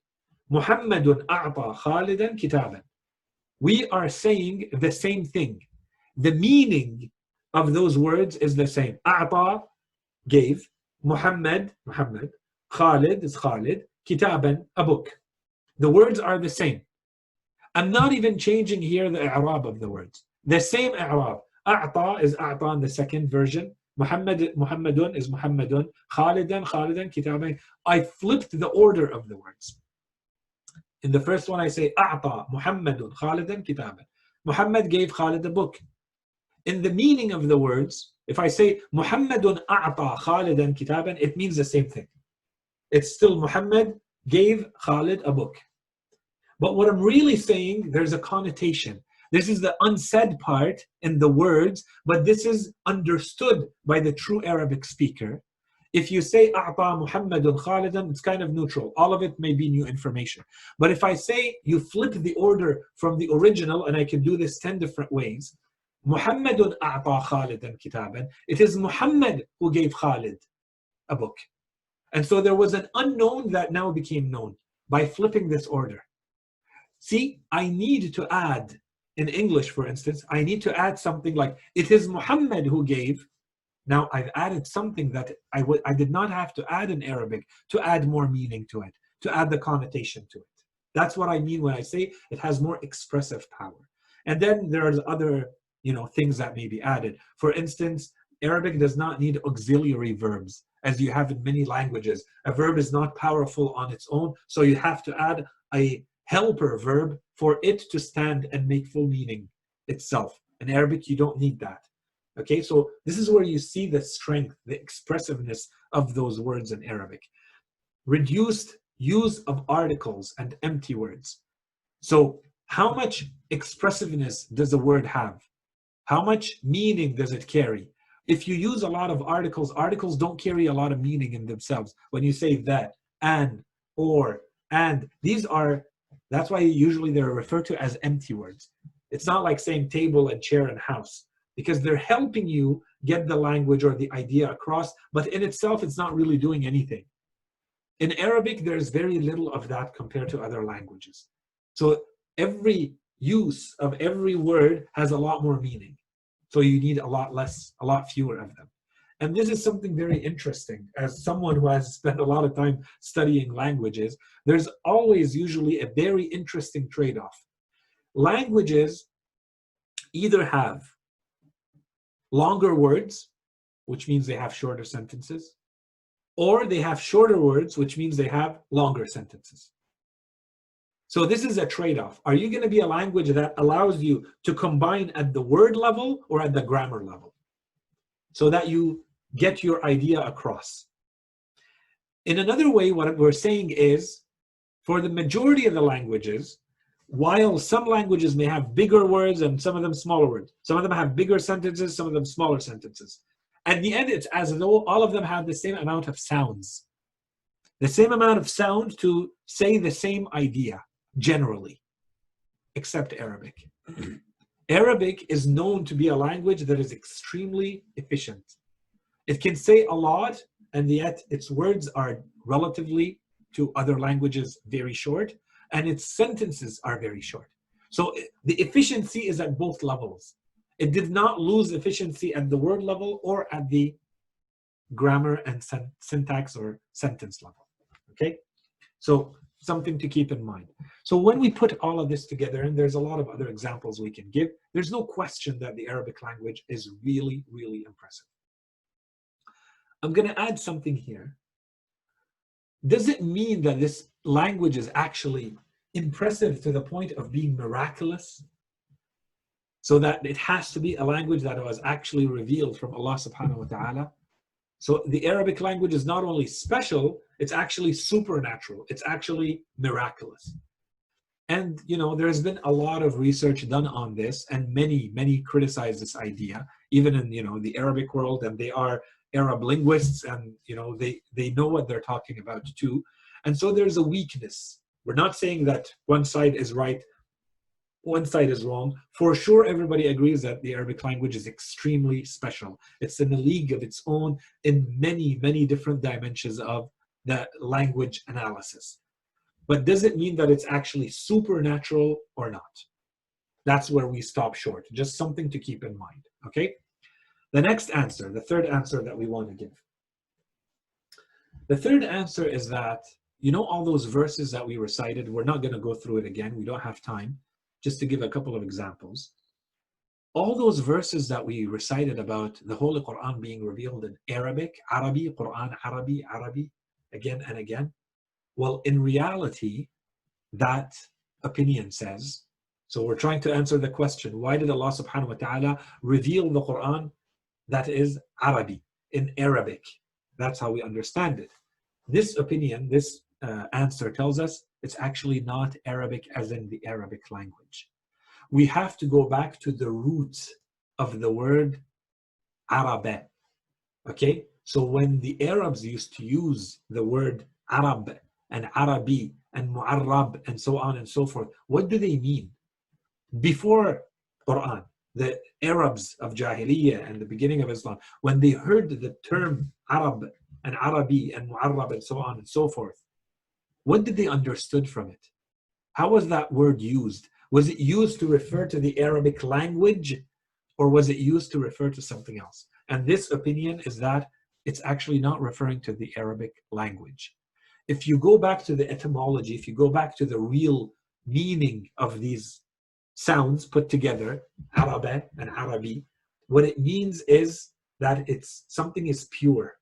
S1: محمد أعطى خالدا كتابا. We are saying the same thing. The meaning of those words is the same. أعطى, gave. Muhammad, Khalid is Khalid. Kitaban, a book. The words are the same. I'm not even changing here the i'rab of the words. The same i'rab. A'ta is a'ta in the second version. Muhammadun is Muhammadun. Khalidan, Kitaban. I flipped the order of the words. In the first one I say A'ta Muhammadun Khalidan Kitaban. Muhammad gave Khalid a book. In the meaning of the words, If I say Muhammadun a'ta Khalidan kitaban, it means the same thing. It's still Muhammad gave Khalid a book. But what I'm really saying, there's a connotation. This is the unsaid part in the words, but this is understood by the true Arabic speaker. If you say أعطى محمد خالدا, it's kind of neutral. All of it may be new information. But if I say you flip the order from the original, and I can do this 10 different ways, محمد أعطى خالدا كتابا, it is Muhammad who gave Khalid a book. And so there was an unknown that now became known by flipping this order. See, I need to add, in English for instance, I need to add something like, it is Muhammad who gave. Now I've added something that I did not have to add in Arabic to add more meaning to it, to add the connotation to it. That's what I mean when I say it has more expressive power. And then there's other, things that may be added. For instance, Arabic does not need auxiliary verbs, as you have in many languages. A verb is not powerful on its own, so you have to add a helper verb for it to stand and make full meaning itself. In Arabic, you don't need that. Okay, so this is where you see the strength, the expressiveness of those words in Arabic. Reduced use of articles and empty words. So how much expressiveness does a word have? How much meaning does it carry? If you use a lot of articles, articles don't carry a lot of meaning in themselves. When you say that, and, or, and, that's why usually they're referred to as empty words. It's not like saying table and chair and house, because they're helping you get the language or the idea across, but in itself, it's not really doing anything. In Arabic, there's very little of that compared to other languages. So every use of every word has a lot more meaning. So you need a lot fewer of them. And this is something very interesting. As someone who has spent a lot of time studying languages, there's always usually a very interesting trade-off. Languages either have longer words, which means they have shorter sentences, or they have shorter words, which means they have longer sentences. So this is a trade-off. Are you going to be a language that allows you to combine at the word level or at the grammar level, so that you get your idea across? In another way, what we're saying is, for the majority of the languages, while some languages may have bigger words and some of them smaller words, some of them have bigger sentences, some of them smaller sentences. At the end, it's as though all of them have the same amount of sounds, the same amount of sound to say the same idea, generally, except Arabic. Arabic is known to be a language that is extremely efficient. It can say a lot, and yet its words are relatively to other languages very short, and its sentences are very short. So the efficiency is at both levels. It did not lose efficiency at the word level or at the grammar and syntax or sentence level. Okay? So something to keep in mind. So when we put all of this together, and there's a lot of other examples we can give, there's no question that the Arabic language is really, really impressive. I'm going to add something here. Does it mean that this language is actually impressive to the point of being miraculous? So that it has to be a language that was actually revealed from Allah subhanahu wa ta'ala? So the Arabic language is not only special, it's actually supernatural. It's actually miraculous. And, there's been a lot of research done on this, and many criticize this idea, even in, the Arabic world, and they are Arab linguists, and, they know what they're talking about too. And so there's a weakness. We're not saying that one side is right, one side is wrong. For sure, everybody agrees that the Arabic language is extremely special. It's in a league of its own in many different dimensions of the language analysis. But does it mean that it's actually supernatural or not? That's where we stop short. Just something to keep in mind, okay? The next answer, the third answer that we want to give. The third answer is that, all those verses that we recited, we're not going to go through it again. We don't have time. Just to give a couple of examples. All those verses that we recited about the Holy Quran being revealed in Arabic, Arabi, Quran, Arabi, Arabi, again and again. Well, in reality, that opinion says, so we're trying to answer the question, why did Allah subhanahu wa ta'ala reveal the Quran that is Arabi, in Arabic. That's how we understand it. This opinion, this answer tells us it's actually not Arabic as in the Arabic language. We have to go back to the roots of the word Arabe. Okay, so when the Arabs used to use the word Arab and Arabi and Mu'arrab and so on and so forth, what do they mean? Before Quran, the Arabs of Jahiliyyah and the beginning of Islam, when they heard the term Arab and Arabi and Mu'arrab and so on and so forth, what did they understood from it? How was that word used? Was it used to refer to the Arabic language, or was it used to refer to something else? And this opinion is that it's actually not referring to the Arabic language. If you go back to the etymology, if you go back to the real meaning of these sounds put together, Arabe and Arabi, what it means is that it's something is pure,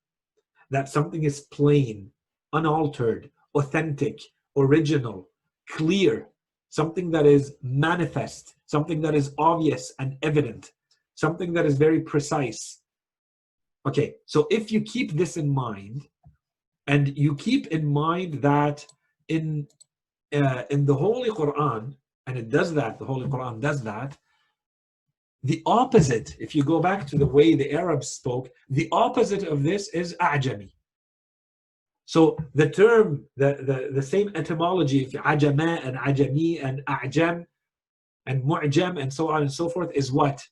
S1: that something is plain, unaltered, authentic, original, clear, something that is manifest, something that is obvious and evident, something that is very precise. Okay, so if you keep this in mind, and you keep in mind that in the Holy Quran, and it does that, the Holy Quran does that, the opposite, if you go back to the way the Arabs spoke, the opposite of this is A'jami. So the term, the same etymology, if Ajama and Ajami and A'jam and Mu'jam and so on and so forth, is what?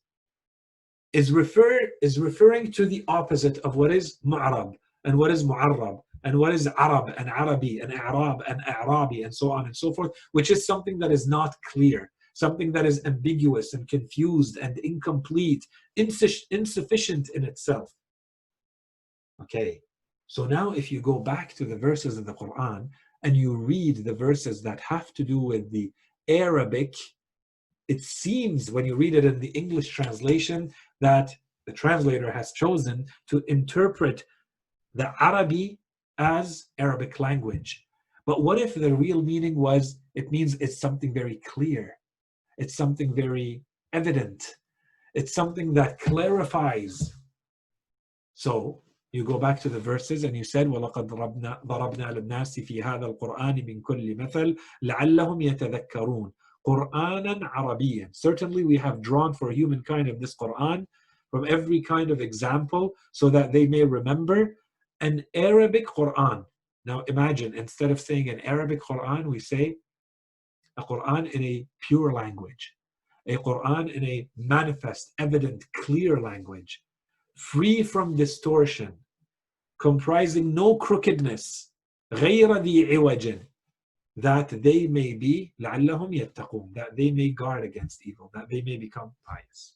S1: Is referring to the opposite of what is Mu'arab and what is Mu'arrab and what is Arab and Arabi and Arab and Arabi and so on and so forth, which is something that is not clear, something that is ambiguous and confused and incomplete, insufficient in itself. Okay, so now if you go back to the verses of the Quran and you read the verses that have to do with the Arabic, it seems when you read it in the English translation that the translator has chosen to interpret the Arabi as Arabic language. But what if the real meaning was, it means it's something very clear, it's something very evident, it's something that clarifies. So you go back to the verses and you said, وَلَقَدْ ضَرَبْنَا لِلنَّاسِ فِي هَذَا الْقُرْآنِ مِنْ كُلِّ مَثَلٍ لَعَلَّهُمْ يَتَذَكَّرُونَ قُرْآنًا عَرَبِيًّا. Certainly we have drawn for humankind of this Quran from every kind of example so that they may remember an Arabic Quran. Now imagine, instead of saying an Arabic Quran, we say a Quran in a pure language, a Quran in a manifest, evident, clear language, free from distortion, comprising no crookedness, غَيْرَ ذِي عِوَجٍ, that they may be لَعَلَّهُمْ يَتَّقُونَ, that they may guard against evil, that they may become pious.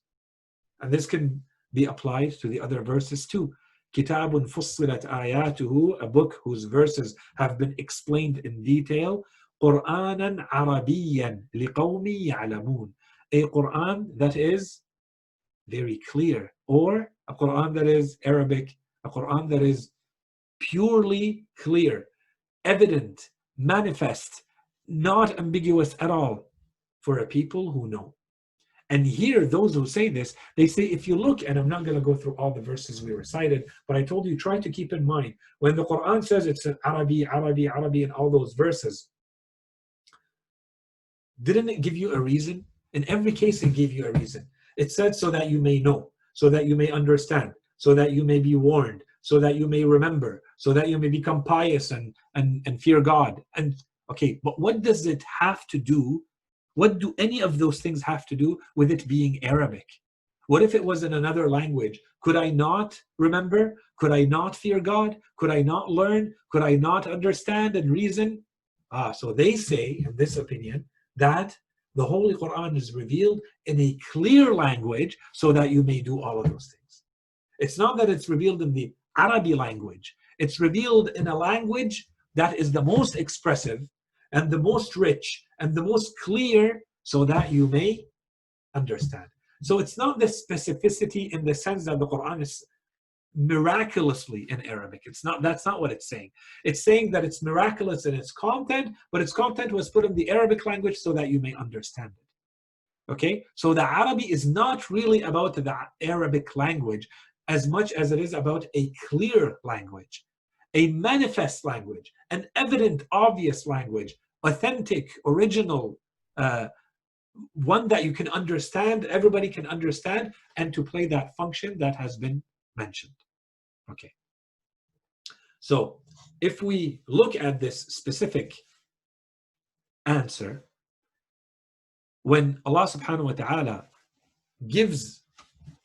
S1: And this can be applied to the other verses too. كِتَابٌ فُصِّلَتْ آيَاتُهُ, a book whose verses have been explained in detail. قُرْآنًا عَرَبِيًّا لِقَوْمٍ يَعْلَمُونَ, a Quran that is very clear, or a Quran that is Arabic, a Quran that is purely clear, evident, manifest, not ambiguous at all, for a people who know. And here, those who say this, they say, if you look, and I'm not going to go through all the verses we recited, but I told you, try to keep in mind, when the Quran says it's an Arabi, Arabi, Arabi, and all those verses, didn't it give you a reason? In every case, it gave you a reason. It said so that you may know, so that you may understand, so that you may be warned, so that you may remember, so that you may become pious and fear God. And okay, but what does it have to do? What do any of those things have to do with it being Arabic? What if it was in another language? Could I not remember? Could I not fear God? Could I not learn? Could I not understand and reason? So they say, in this opinion, that the Holy Quran is revealed in a clear language so that you may do all of those things. It's not that it's revealed in the Arabi language. It's revealed in a language that is the most expressive and the most rich and the most clear so that you may understand. So it's not the specificity in the sense that the Quran is miraculously in Arabic. That's not what it's saying. It's saying that it's miraculous in its content, but its content was put in the Arabic language so that you may understand it. Okay? So the Arabi is not really about the Arabic language. as much as it is about a clear language, a manifest language, an evident, obvious language, authentic, original, one that you can understand, everybody can understand, and to play that function that has been mentioned. Okay. So if we look at this specific answer, when Allah subhanahu wa ta'ala gives,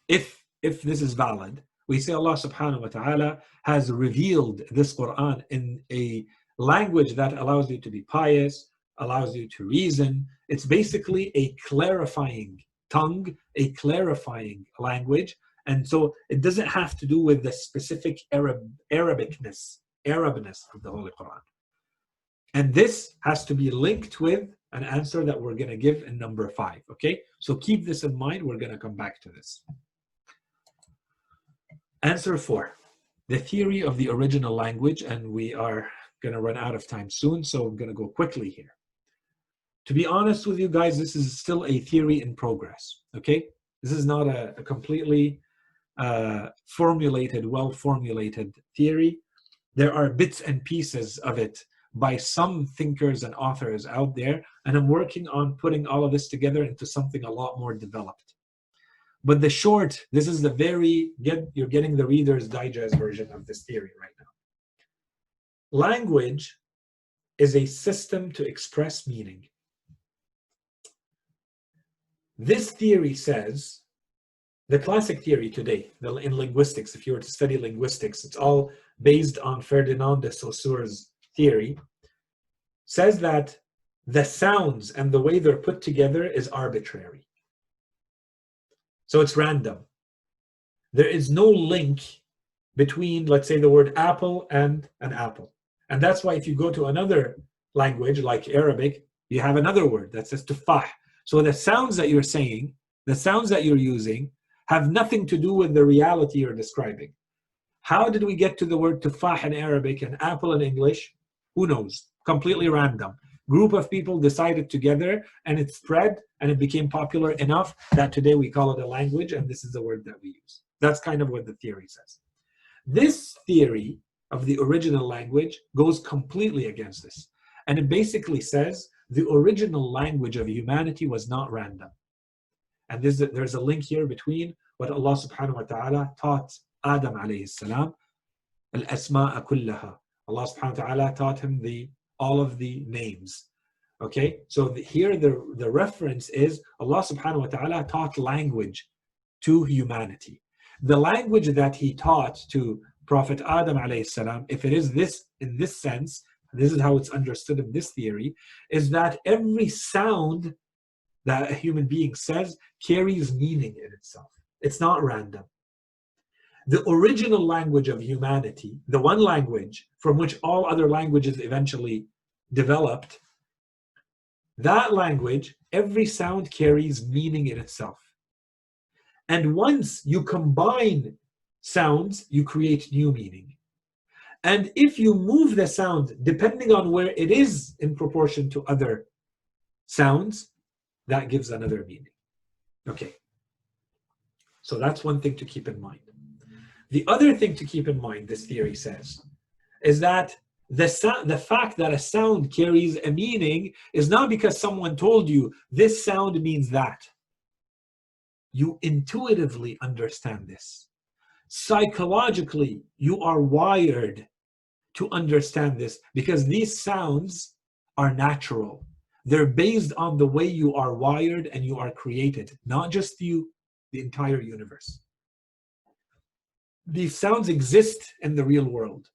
S1: if this is valid, we say Allah subhanahu wa ta'ala has revealed this Quran in a language that allows you to be pious, allows you to reason. It's basically a clarifying tongue, a clarifying language. And so it doesn't have to do with the specific Arabness of the Holy Quran. And this has to be linked with an answer that we're going to give in number 5. Okay, so keep this in mind. We're going to come back to this. Answer 4, the theory of the original language, and we are going to run out of time soon, so I'm going to go quickly here. To be honest with you guys, this is still a theory in progress. Okay, this is not a completely formulated, well-formulated theory. There are bits and pieces of it by some thinkers and authors out there, and I'm working on putting all of this together into something a lot more developed. But the short, this is the you're getting the Reader's Digest version of this theory right now. Language is a system to express meaning. This theory says, the classic theory today, in linguistics, if you were to study linguistics, it's all based on Ferdinand de Saussure's theory, says that the sounds and the way they're put together is arbitrary. So it's random. There is no link between, let's say, the word apple and an apple. And that's why if you go to another language like Arabic, you have another word that says tufah. So the sounds that you're saying, the sounds that you're using, have nothing to do with the reality you're describing. How did we get to the word tufah in Arabic and apple in English? Who knows? Completely random. Group of people decided together, and it spread, and it became popular enough that today we call it a language, and this is the word that we use. That's kind of what the theory says. This theory of the original language goes completely against this. And it basically says the original language of humanity was not random. And there's a link here between what Allah subhanahu wa ta'ala taught Adam alayhi salam, al-asma'a kullaha. Allah subhanahu wa ta'ala taught him all of the names. Okay, so here the reference is Allah subhanahu wa ta'ala taught language to humanity. The language that he taught to Prophet Adam alayhi salam, if it is this, in this sense, this is how it's understood in this theory, is that every sound that a human being says carries meaning in itself. It's not random. The original language of humanity, the one language from which all other languages eventually developed, that language, every sound carries meaning in itself. And once you combine sounds, you create new meaning. And if you move the sound, depending on where it is in proportion to other sounds, that gives another meaning. Okay, so that's one thing to keep in mind. The other thing to keep in mind, this theory says, is that the fact that a sound carries a meaning is not because someone told you this sound means that. You intuitively understand this. Psychologically, you are wired to understand this because these sounds are natural. They're based on the way you are wired and you are created, not just you, the entire universe. These sounds exist in the real world,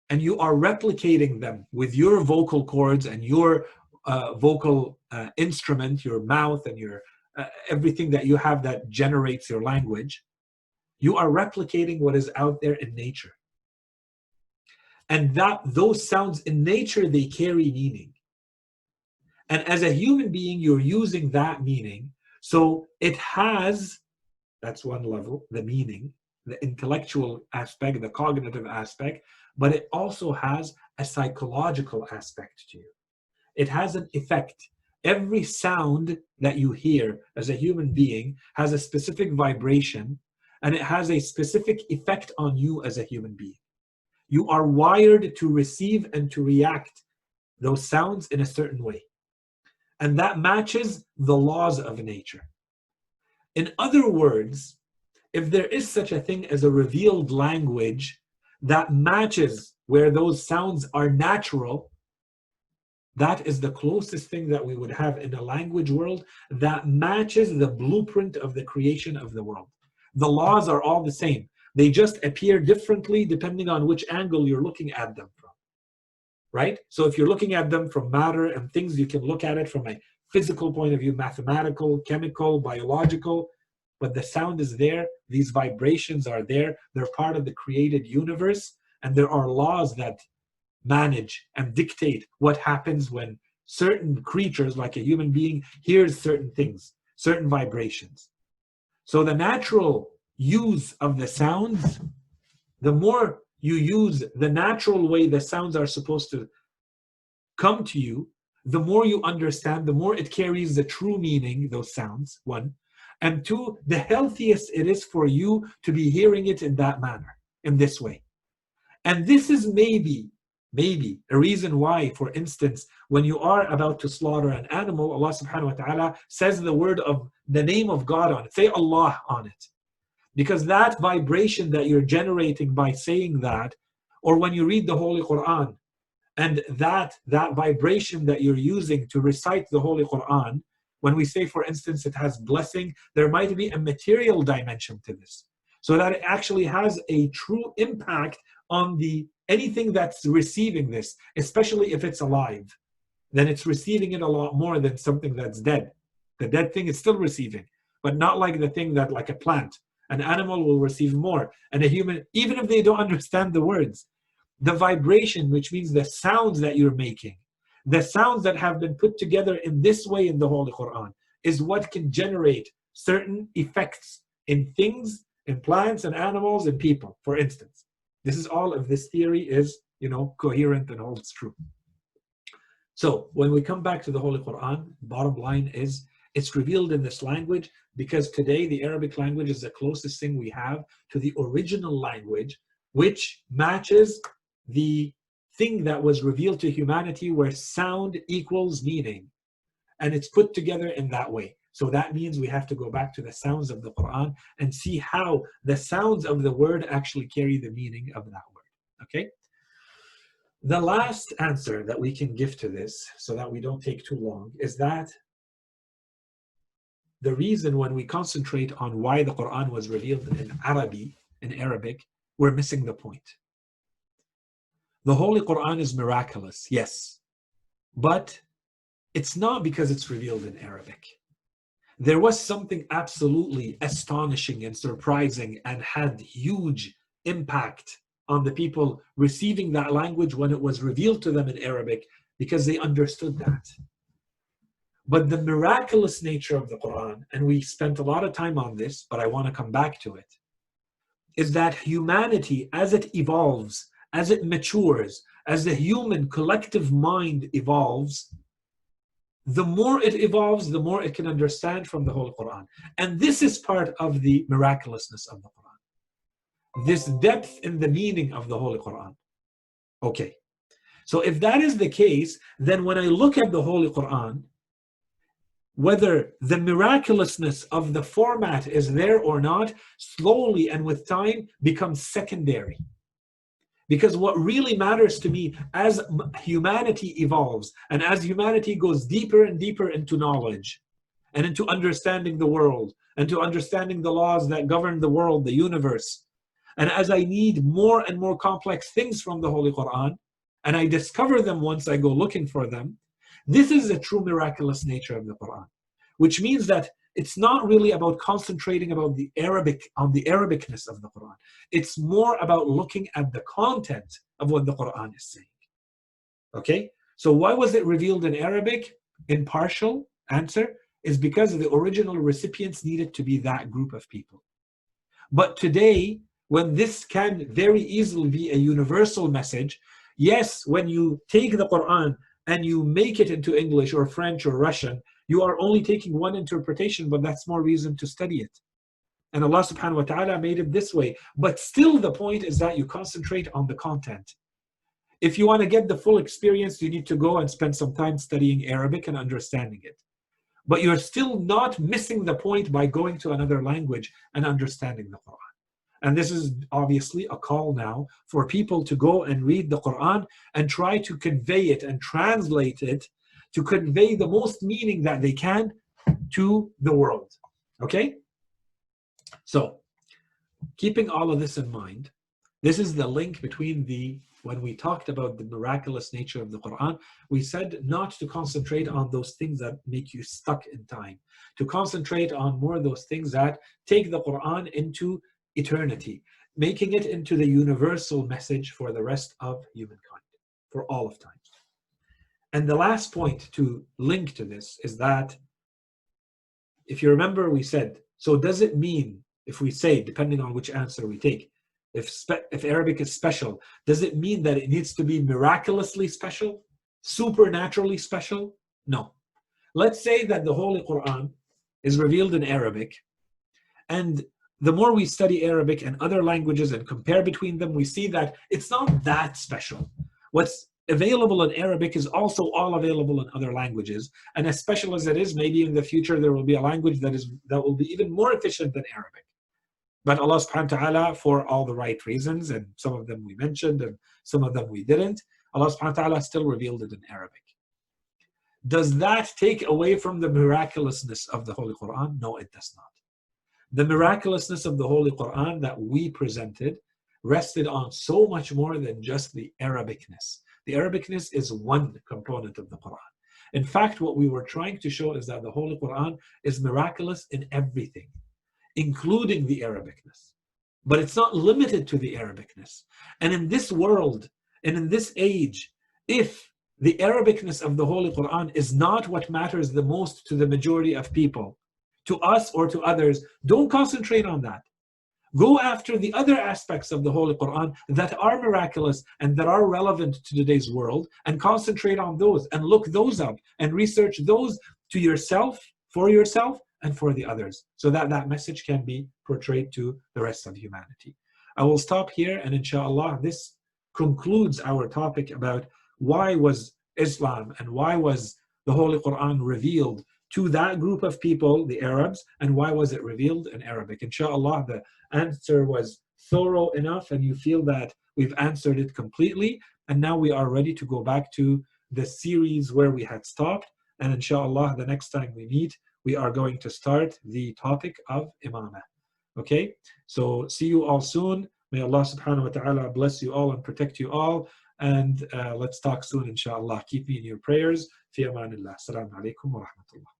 S1: and you are replicating them with your vocal cords and your vocal instrument, your mouth and your everything that you have that generates your language. You are replicating what is out there in nature. And those sounds in nature, they carry meaning. And as a human being, you're using that meaning. So it has, that's one level, the meaning, the intellectual aspect, the cognitive aspect, but it also has a psychological aspect to you. It has an effect. Every sound that you hear as a human being has a specific vibration and it has a specific effect on you as a human being. You are wired to receive and to react those sounds in a certain way. And that matches the laws of nature. In other words, if there is such a thing as a revealed language that matches where those sounds are natural, that is the closest thing that we would have in a language world that matches the blueprint of the creation of the world. The laws are all the same. They just appear differently depending on which angle you're looking at them from, right? So if you're looking at them from matter and things, you can look at it from a physical point of view, mathematical, chemical, biological, but the sound is there. These vibrations are there. They're part of the created universe, and there are laws that manage and dictate what happens when certain creatures, like a human being, hears certain things, certain vibrations. So the natural use of the sounds, the more you use the natural way the sounds are supposed to come to you, the more you understand, the more it carries the true meaning, those sounds, one. And two, the healthiest it is for you to be hearing it in that manner, in this way. And this is maybe a reason why, for instance, when you are about to slaughter an animal, Allah subhanahu wa ta'ala says the word of the name of God on it. Say Allah on it. Because that vibration that you're generating by saying that, or when you read the Holy Quran, and that vibration that you're using to recite the Holy Quran, when we say, for instance, it has blessing, there might be a material dimension to this. So that it actually has a true impact on anything that's receiving this, especially if it's alive. Then it's receiving it a lot more than something that's dead. The dead thing is still receiving, but not like the thing that, like a plant. An animal will receive more, and a human, even if they don't understand the words, the vibration, which means the sounds that you're making, the sounds that have been put together in this way in the Holy Quran, is what can generate certain effects in things, in plants and animals and people, for instance. This is all of this theory is, coherent and holds true. So when we come back to the Holy Quran, bottom line is it's revealed in this language because today the Arabic language is the closest thing we have to the original language, which matches the thing that was revealed to humanity where sound equals meaning. And it's put together in that way. So that means we have to go back to the sounds of the Quran and see how the sounds of the word actually carry the meaning of that word. Okay? The last answer that we can give to this, so that we don't take too long, is that the reason when we concentrate on why the Quran was revealed in Arabic, we're missing the point. The Holy Quran is miraculous, yes, but it's not because it's revealed in Arabic. There was something absolutely astonishing and surprising and had huge impact on the people receiving that language when it was revealed to them in Arabic, because they understood that. But the miraculous nature of the Quran, and we spent a lot of time on this, but I want to come back to it, is that humanity, as it evolves, as it matures, as the human collective mind evolves, the more it evolves, the more it can understand from the Holy Quran. And this is part of the miraculousness of the Quran. This depth in the meaning of the Holy Quran. Okay. So if that is the case, then when I look at the Holy Quran, whether the miraculousness of the format is there or not, slowly and with time becomes secondary. Because what really matters to me as humanity evolves and as humanity goes deeper and deeper into knowledge and into understanding the world and to understanding the laws that govern the world, the universe, and as I need more and more complex things from the Holy Quran, and I discover them once I go looking for them, this is the true miraculous nature of the Quran, which means that it's not really about concentrating on the Arabicness of the Quran. It's more about looking at the content of what the Quran is saying. Okay? So why was it revealed in Arabic? In partial answer is because the original recipients needed to be that group of people. But today, when this can very easily be a universal message, yes, when you take the Quran and you make it into English or French or Russian, you are only taking one interpretation, but that's more reason to study it. And Allah subhanahu wa ta'ala made it this way. But still the point is that you concentrate on the content. If you want to get the full experience, you need to go and spend some time studying Arabic and understanding it. But you're still not missing the point by going to another language and understanding the Quran. And this is obviously a call now for people to go and read the Quran and try to convey it and translate it to convey the most meaning that they can to the world. Okay? So, keeping all of this in mind, this is the link between when we talked about the miraculous nature of the Quran, we said not to concentrate on those things that make you stuck in time, to concentrate on more of those things that take the Quran into eternity, making it into the universal message for the rest of humankind, for all of time. And the last point to link to this is that, if you remember, we said, so does it mean, if we say, depending on which answer we take, if Arabic is special, does it mean that it needs to be miraculously special, supernaturally special? No. Let's say that the Holy Quran is revealed in Arabic, and the more we study Arabic and other languages and compare between them, we see that it's not that special. What's available in Arabic is also all available in other languages, and as special as it is, maybe in the future there will be a language that will be even more efficient than Arabic. But Allah subhanahu wa ta'ala, for all the right reasons, and some of them we mentioned and some of them we didn't, Allah subhanahu wa ta'ala still revealed it in Arabic. Does that take away from the miraculousness of the Holy Quran? No, it does not. The miraculousness of the Holy Quran that we presented rested on so much more than just the Arabicness. The Arabicness is one component of the Quran. In fact, what we were trying to show is that the Holy Quran is miraculous in everything, including the Arabicness. But it's not limited to the Arabicness. And in this world, and in this age, if the Arabicness of the Holy Quran is not what matters the most to the majority of people, to us or to others, don't concentrate on that. Go after the other aspects of the Holy Quran that are miraculous and that are relevant to today's world, and concentrate on those and look those up and research those to yourself, and for the others, so that that message can be portrayed to the rest of humanity. I will stop here, and inshallah, this concludes our topic about why was Islam and why was the Holy Quran revealed to that group of people, the Arabs, and why was it revealed in Arabic. Inshallah, the answer was thorough enough and you feel that we've answered it completely, and now we are ready to go back to the series where we had stopped, and inshallah, the next time we meet, we are going to start the topic of Imamah. Okay, so see you all soon. May Allah subhanahu wa ta'ala bless you all and protect you all. And let's talk soon, inshallah. Keep me in your prayers. Fi amanillah. Assalamu alaikum wa rahmatullah.